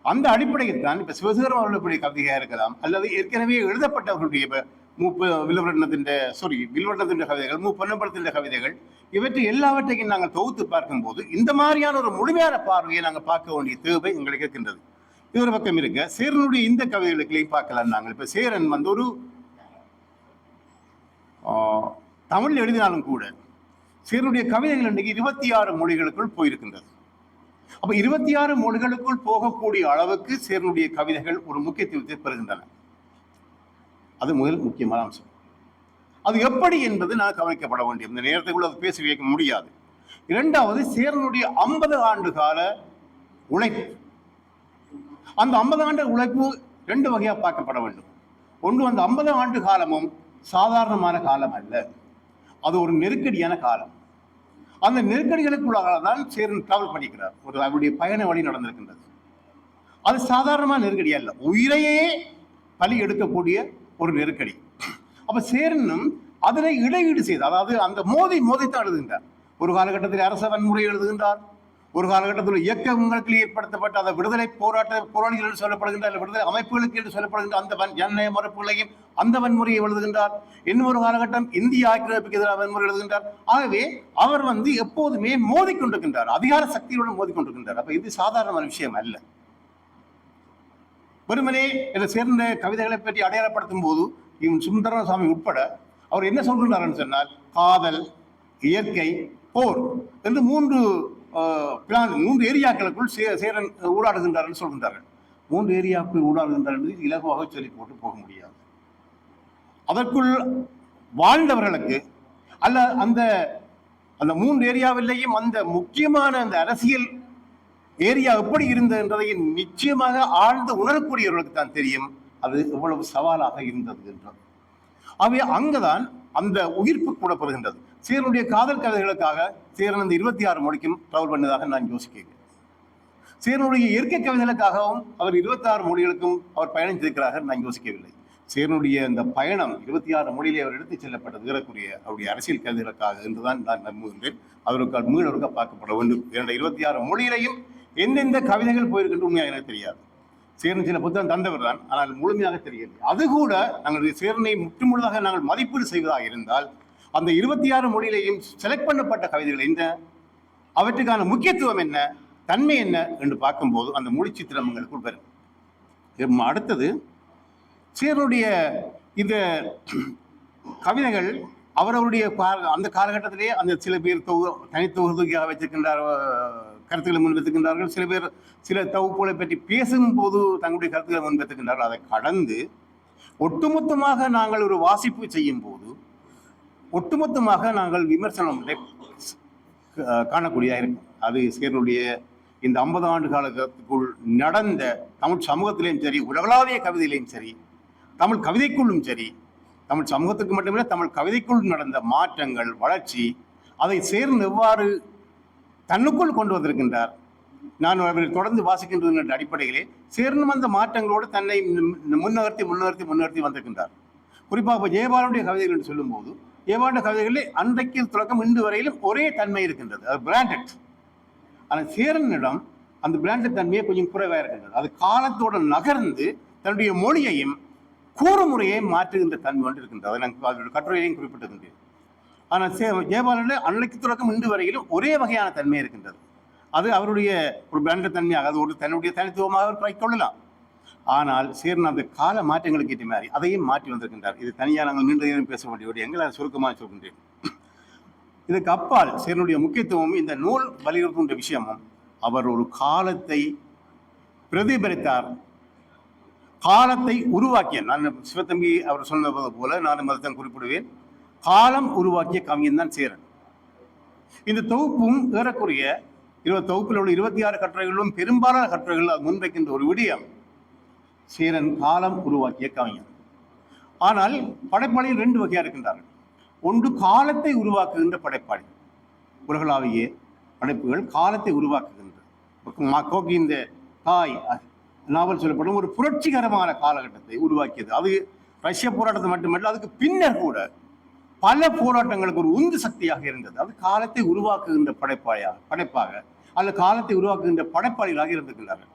அந்த அடிப்படையில் தான் இப்ப சிவசேகரம் அவர்களுடைய கவிதையாக இருக்கலாம், அல்லது ஏற்கனவே எழுதப்பட்டவர்களுடைய வில்வர்ணத்தின் கவிதைகள், பொன்னம்பலத்தின் கவிதைகள், இவற்றை எல்லாவற்றையும் நாங்கள் தொகுத்து பார்க்கும்போது இந்த மாதிரியான ஒரு முழுமையான பார்வையை நாங்கள் பார்க்க வேண்டிய தேவை எங்களுக்கு இருக்கின்றது. இது ஒரு பக்கம் இருக்க, சேரனுடைய இந்த கவிதைகளையும் பார்க்கலாம். நாங்கள் இப்ப சேரன் ஒரு தமிழ் எழுதினாலும் கூட சேரனுடைய கவிதைகள் இன்றைக்கு 26 மொழிகளுக்குள் போயிருக்கின்றது. அப்ப 26 மொழிகளுக்குள் போகக்கூடிய அளவுக்கு சேரனுடைய கவிதைகள் ஒரு முக்கியத்துவத்தை பெறுகின்றன. அது முதல் முக்கியமான அம்சம். அது எப்படி என்பது நான் கவனிக்கப்பட வேண்டிய இந்த நேரத்துக்குள்ள அது பேசி வைக்க முடியாது. இரண்டாவது, சேரனுடைய 50 ஆண்டு கால உழைப்பு. அந்த 50 ஆண்டு உழைப்பு 2 வகையா பார்க்கப்பட வேண்டும். ஒன்று, அந்த 50 ஆண்டு காலமும் சாதாரணமான காலம் அல்ல, அது ஒரு நெருக்கடியான காலம். அந்த நெருக்கடிகளுக்குள்ளாக தான் சேரன் டிராவல் பண்ணிக்கிறார். அவருடைய பயண வழி நடந்திருக்கின்றது. அது சாதாரணமான நெருக்கடி அல்ல, உயிரையே பலி எடுக்கக்கூடிய ஒரு நெருக்கடி. அப்ப சேரனும் அதனை இடையீடு செய்து, அதாவது அந்த மோதித்தான் எழுதுகின்றார். ஒரு காலகட்டத்தில் அரச வன்முறை எழுதுகின்றார், ஒரு காலகட்டத்தில் இயக்கங்களுக்கு ஏற்படுத்தப்பட்ட அந்த விடுதலை போராளிகள் என்று சொல்லப்படுகின்ற விடுதலை அமைப்புகளுக்கு என்று சொல்லப்படுகின்ற அந்த ஜனநாயக மறுப்புகளையும் அந்த வன்முறையை எழுதுகின்றார். இன்னொரு காலகட்டம் இந்திய ஆக்கிரமிப்புக்கு எதிராக வன்முறை எழுதுகின்றார். ஆகவே அவர் எப்போதுமே மோதிக்கொண்டிருக்கின்றார், அதிகார சக்தியுடன் மோதிக்கொண்டிருக்கின்றார். அப்ப இது சாதாரணமான விஷயம் அல்ல. வெறுமனே இதை சேர்ந்த கவிதைகளை பற்றி அடையாளப்படுத்தும் போது சுந்தரசாமி உட்பட அவர் என்ன சொல்கின்றார்னு சொன்னால் காதல், இயற்கை, போர் என்று மூன்று ஏரியாக்களுக்குள் சேரன் ஊடாடுகின்றார் சொல்கின்றார்கள். 3 ஏரியாவுக்குள் ஊடாடுகின்றார் என்பது இலகுவாக சொல்லி போட்டு போக முடியாது. அதற்குள் வாழ்ந்தவர்களுக்கு அல்ல அந்த அந்த 3 ஏரியாவிலேயும் அந்த முக்கியமான அந்த அரசியல் ஏரியா எப்படி இருந்தது என்பதை நிச்சயமாக ஆழ்ந்து உணரக்கூடியவர்களுக்கு தான் தெரியும் அது எவ்வளவு சவாலாக இருந்தது என்றார். ஆகவே அங்குதான் அந்த உயிர்ப்பு கூடப்படுகின்றது. சேரனுடைய காதல் கவிதைகளுக்காக சேரன் அந்த 26 மொழிக்கும் ட்ராவல் பண்ணதாக நான் யோசிக்கிறேன். சேரனுடைய இயற்கை கவிதைகளுக்காகவும் அவர் 26 மொழிகளுக்கும் அவர் பயணித்திருக்கிறார்கள் நான் யோசிக்கவில்லை. சேரனுடைய அந்த பயணம் 26 மொழியிலே அவர் எடுத்துச் செல்லப்பட்டது ஏறக்குரிய அவருடைய அரசியல் கவிதைகளுக்காக என்றுதான் நான் நம்புகின்றேன். அவருக்கு மீளவருக்க பார்க்கப்பட வேண்டும். 26 மொழியிலையும் எந்தெந்த கவிதைகள் போயிருக்கின்ற உண்மையாக எனக்கு தெரியாது. சேரன் சில புத்தகம் தந்தவர் தான், ஆனால் முழுமையாக தெரியவில்லை. அது கூட நாங்கள் சேரனை முற்றுமுழுதாக நாங்கள் மதிப்பீடு செய்வதாக இருந்தால் அந்த 26 மொழியிலையும் செலக்ட் பண்ணப்பட்ட கவிதைகள் என்ன, அவற்றுக்கான முக்கியத்துவம் என்ன, தன்மை என்ன என்று பார்க்கும்போது அந்த மொழி சித்திரம் எங்களுக்குள் பெறும். அடுத்தது சேரனுடைய இந்த கவிதைகள் அவரவருடைய அந்த காலகட்டத்திலே அந்த சில பேர் தனித்தொகுதியாக வைத்திருக்கின்றார், கருத்துக்களை முன்வைத்திருக்கின்றார்கள். சில பேர் சில தொகுப்புகளை பற்றி பேசும்போது தங்களுடைய கருத்துக்களை முன்வைத்திருக்கின்றார்கள். அதை கடந்து ஒட்டுமொத்தமாக நாங்கள் ஒரு வாசிப்பு செய்யும் போது ஒட்டுமொத்தமாக நாங்கள் விமர்சனம் காணக்கூடியதாக இருக்கும். அது சேரனுடைய இந்த 50 ஆண்டு காலத்துக்குள் நடந்த தமிழ் சமூகத்திலையும் சரி, உலகளாவிய கவிதையிலையும் சரி, தமிழ் கவிதைக்குள்ளும் சரி, தமிழ் சமூகத்துக்கு மட்டுமில்லை தமிழ் கவிதைக்குள் நடந்த மாற்றங்கள், வளர்ச்சி, அதை சேர்ந்து எவ்வாறு தன்னுக்குள் கொண்டு வந்திருக்கின்றார். நான் அவரை தொடர்ந்து வாசிக்கின்றது என்ற அடிப்படையிலே சேர்ந்தும் அந்த மாற்றங்களோடு தன்னை முன்னகர்த்தி வந்திருக்கின்றார். குறிப்பாக ஜெயபாலனுடைய கவிதைகள் என்று சொல்லும்போது ஜெயபாலனுடைய கவிதைகளில் அன்றைக்கு தொடக்கம் இன்று வரையிலும் ஒரே தன்மை இருக்கின்றது, அது பிராண்டட். ஆனால் சேரனிடம் அந்த பிராண்டட் தன்மையை கொஞ்சம் குறைவாக இருக்கின்றது. அது காலத்தோடு நகர்ந்து தன்னுடைய மொழியையும் கூறுமுறையை மாற்றுகின்ற தன்மை கொண்டு இருக்கின்றது. அதை நாங்கள் அதோட கட்டுரையிலையும் குறிப்பிட்டிருக்கின்றேன். ஆனால் ஜெயபாலனில் அன்றைக்கு தொடக்கம் இன்று வரையிலும் ஒரே வகையான தன்மை இருக்கின்றது. அது அவருடைய ஒரு பிராண்டட் தன்மையாக, அது ஒரு தன்னுடைய தனித்துவமாக அவர் கைக்கொள்ளலாம். ஆனால் சேரன் அந்த கால மாற்றங்களுக்கு ஏற்ற மாதிரி அதையும் மாற்றி வந்திருக்கின்றார். இது தனியாக நாங்கள் நீண்ட நேரம் பேச வேண்டிய எங்களை சுருக்கமாக சொல்கின்றேன். இதுக்கு அப்பால் சேரனுடைய முக்கியத்துவம் இந்த நூல் வலியுறுத்துகின்ற விஷயமும் அவர் ஒரு காலத்தை பிரதிபலித்தார், காலத்தை உருவாக்கிய, நான் சிவத்தம்பி அவர் சொன்னது போல நானும் அதைத்தான் குறிப்பிடுவேன், காலம் உருவாக்கிய கவிஞன் தான் சேரன். இந்த தொகுப்பும் ஏறக்குரிய தொகுப்பில் உள்ள 26 கட்டுரைகளிலும் பெரும்பாலான கட்டுரைகள் அது முன்வைக்கின்ற ஒரு விடயம் சேரன் காலம் உருவாக்கிய கவிஞன். ஆனால் படைப்பாளிகள் 2 வகையாக இருக்கின்றார்கள். ஒன்று காலத்தை உருவாக்குகின்ற படைப்பாளி, உலகளாவிய படைப்புகள் காலத்தை உருவாக்குகின்ற கோக்கி இந்த தாய் நாவல் சொல்லப்படும் ஒரு புரட்சிகரமான காலகட்டத்தை உருவாக்கியது. அது ரஷ்ய போராட்டத்தை மட்டுமல்ல, அதுக்கு பின்னர் கூட பல போராட்டங்களுக்கு ஒரு உந்து சக்தியாக இருந்தது. அது காலத்தை உருவாக்குகின்ற படைப்பாக அல்ல காலத்தை உருவாக்குகின்ற படைப்பாளிகளாக இருந்திருக்கிறார்கள்.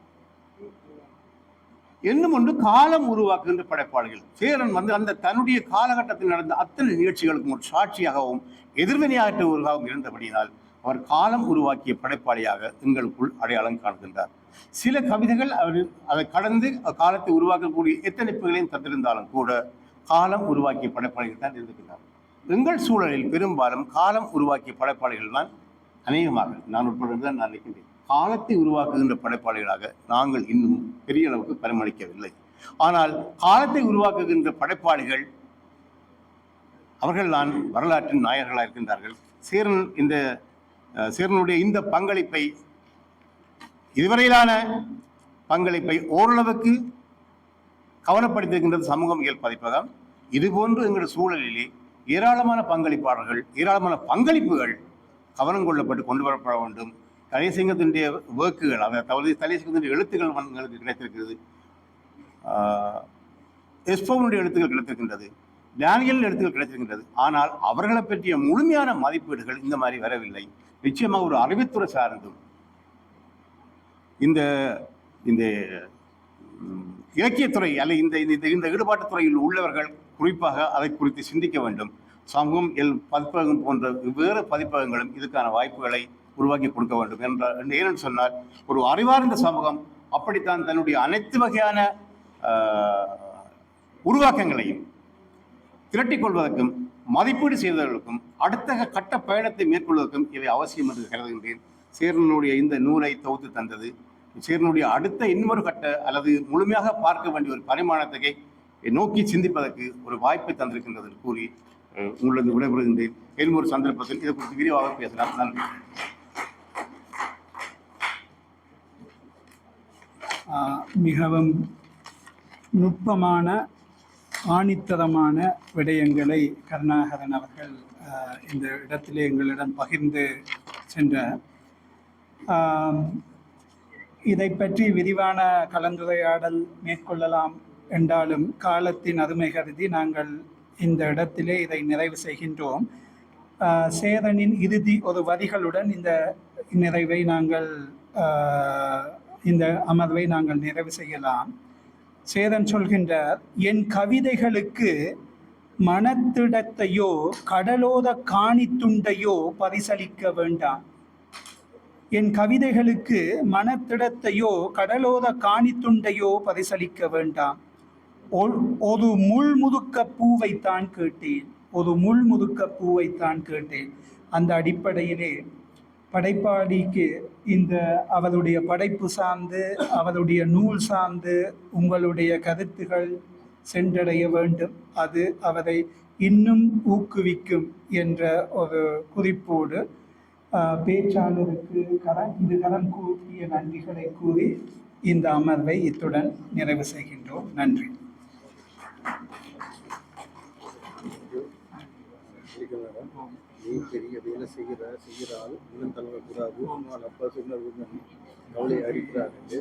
இன்னும் ஒன்று காலம் உருவாக்குகின்ற படைப்பாளிகள். சேரன் அந்த தன்னுடைய காலகட்டத்தில் நடந்த அத்தனை நிகழ்ச்சிகளுக்கும் ஒரு சாட்சியாகவும் எதிர்வினையாற்றவர்களாகவும் இருந்தபடியினால் அவர் காலம் உருவாக்கிய படைப்பாளியாக எங்களுக்குள் அடையாளம் காண்கின்றார். சில கவிதைகள் அவர் அதை கடந்து காலத்தை உருவாக்கக்கூடிய எத்தனைப்புகளையும் தந்திருந்தாலும் கூட காலம் உருவாக்கிய படைப்பாளிகள் தான் இருந்திருக்கிறார். எங்கள் சூழலில் பெரும்பாலும் காலம் உருவாக்கிய படைப்பாளிகள் தான் அநேகமாக நான் உட்படுதான் நான் நினைக்கின்றேன். காலத்தை உருவாக்குகின்ற படைப்பாளிகளாக நாங்கள் இன்னும் பெரிய அளவுக்கு பரிமளிக்கவில்லை. ஆனால் காலத்தை உருவாக்குகின்ற படைப்பாளிகள் அவர்கள் தான் வரலாற்றின் நாயகர்களாக இருக்கின்றார்கள். சேரனுடைய இந்த பங்களிப்பை, இதுவரையிலான பங்களிப்பை ஓரளவுக்கு கவனப்படுத்தியிருக்கின்றது சமூகவியல் பதிப்பகம். இதுபோன்று எங்கள் சூழலிலே ஏராளமான பங்களிப்பாளர்கள், ஏராளமான பங்களிப்புகள் கவனம் கொள்ளப்பட்டு கொண்டு வரப்பட வேண்டும். தலைசிங்கத்தினுடைய வேர்க்குகள், அதாவது தலைசிங்கத்தினுடைய எழுத்துக்கள் எங்களுக்கு கிடைத்திருக்கிறது, எஸ்போனுடைய எழுத்துக்கள் கிடைத்திருக்கின்றது, டேனியல் எழுத்துக்கள் கிடைத்திருக்கின்றது. ஆனால் அவர்களை பற்றிய முழுமையான மதிப்பீடுகள் இந்த மாதிரி வரவில்லை. நிச்சயமாக ஒரு அறிவுத்துறை சார்ந்தும் இந்த இந்த இலக்கியத்துறை அல்ல இந்த ஈடுபாட்டுத் துறையில் உள்ளவர்கள் குறிப்பாக அதை குறித்து சிந்திக்க வேண்டும். சமூகம் பதிப்பகம் போன்ற வேறு பதிப்பகங்களும் இதுக்கான வாய்ப்புகளை உருவாக்கி கொடுக்க வேண்டும் ஏனென்று சொன்னால் ஒரு அறிவார்ந்த சமூகம் அப்படித்தான் தன்னுடைய அனைத்து வகையான உருவாக்கங்களையும் திரட்டிக் கொள்வதற்கும் மதிப்பீடு செய்வதற்கும் அடுத்த கட்ட பயணத்தை மேற்கொள்வதற்கும் இவை அவசியம் என்று கருதுகின்றேன். சேரனுடைய இந்த நூலை தொகுத்து தந்தது சேரனுடைய அடுத்த இன்னொரு கட்ட அல்லது முழுமையாக பார்க்க வேண்டிய ஒரு பரிமாணத்தை நோக்கி சிந்திப்பதற்கு ஒரு வாய்ப்பை தந்திருக்கின்றது என்று கூறி உங்களுக்கு விடைபெறுகின்றேன். மேலும் ஒரு சந்தர்ப்பத்தில் இதை குறித்து விரிவாக பேசலாம். நன்றி. மிகவும் நுட்பமான ஆணித்தரமான விடயங்களை கருணாகரன் அவர்கள் இந்த இடத்திலே எங்களிடம் பகிர்ந்து சென்றார். இதை பற்றி விரிவான கலந்துரையாடல் மேற்கொள்ளலாம் என்றாலும் காலத்தின் அருமை கருதி நாங்கள் இந்த இடத்திலே இதை நிறைவு செய்கின்றோம். சேரனின் இறுதி ஒரு வரிகளுடன் இந்த நிறைவை நாங்கள் இந்த அமர்வை நாங்கள் நிறைவு செய்யலாம். சேரன் சொல்கின்றார், என் கவிதைகளுக்கு மனத்திடத்தையோ கடலோத காணித்துண்டையோ பரிசளிக்க வேண்டாம். என் கவிதைகளுக்கு மனத்திடத்தையோ கடலோத காணித்துண்டையோ பரிசளிக்க வேண்டாம். ஒரு முள்முதுக்க பூவைத்தான் கேட்டேன். ஒரு முள்முதுக்க பூவைத்தான் கேட்டேன். அந்த அடிப்படையிலே படைப்பாளிக்கு இந்த அவருடைய படைப்பு சார்ந்து அவருடைய நூல் சார்ந்து உங்களுடைய கருத்துகள் சென்றடைய வேண்டும். அது அவரை இன்னும் ஊக்குவிக்கும் என்ற ஒரு குறிப்போடு பேச்சாளருக்கு கரம் கூப்பிய நன்றிகளை கூறி இந்த அமர்வை இத்துடன் நிறைவு செய்கின்றோம். நன்றி. நீ பெரிய வேலை செய்கிறாள் இன்னும் தலைமை கூடாது அப்பா சொன்ன கவலை அடிக்கிறாரு.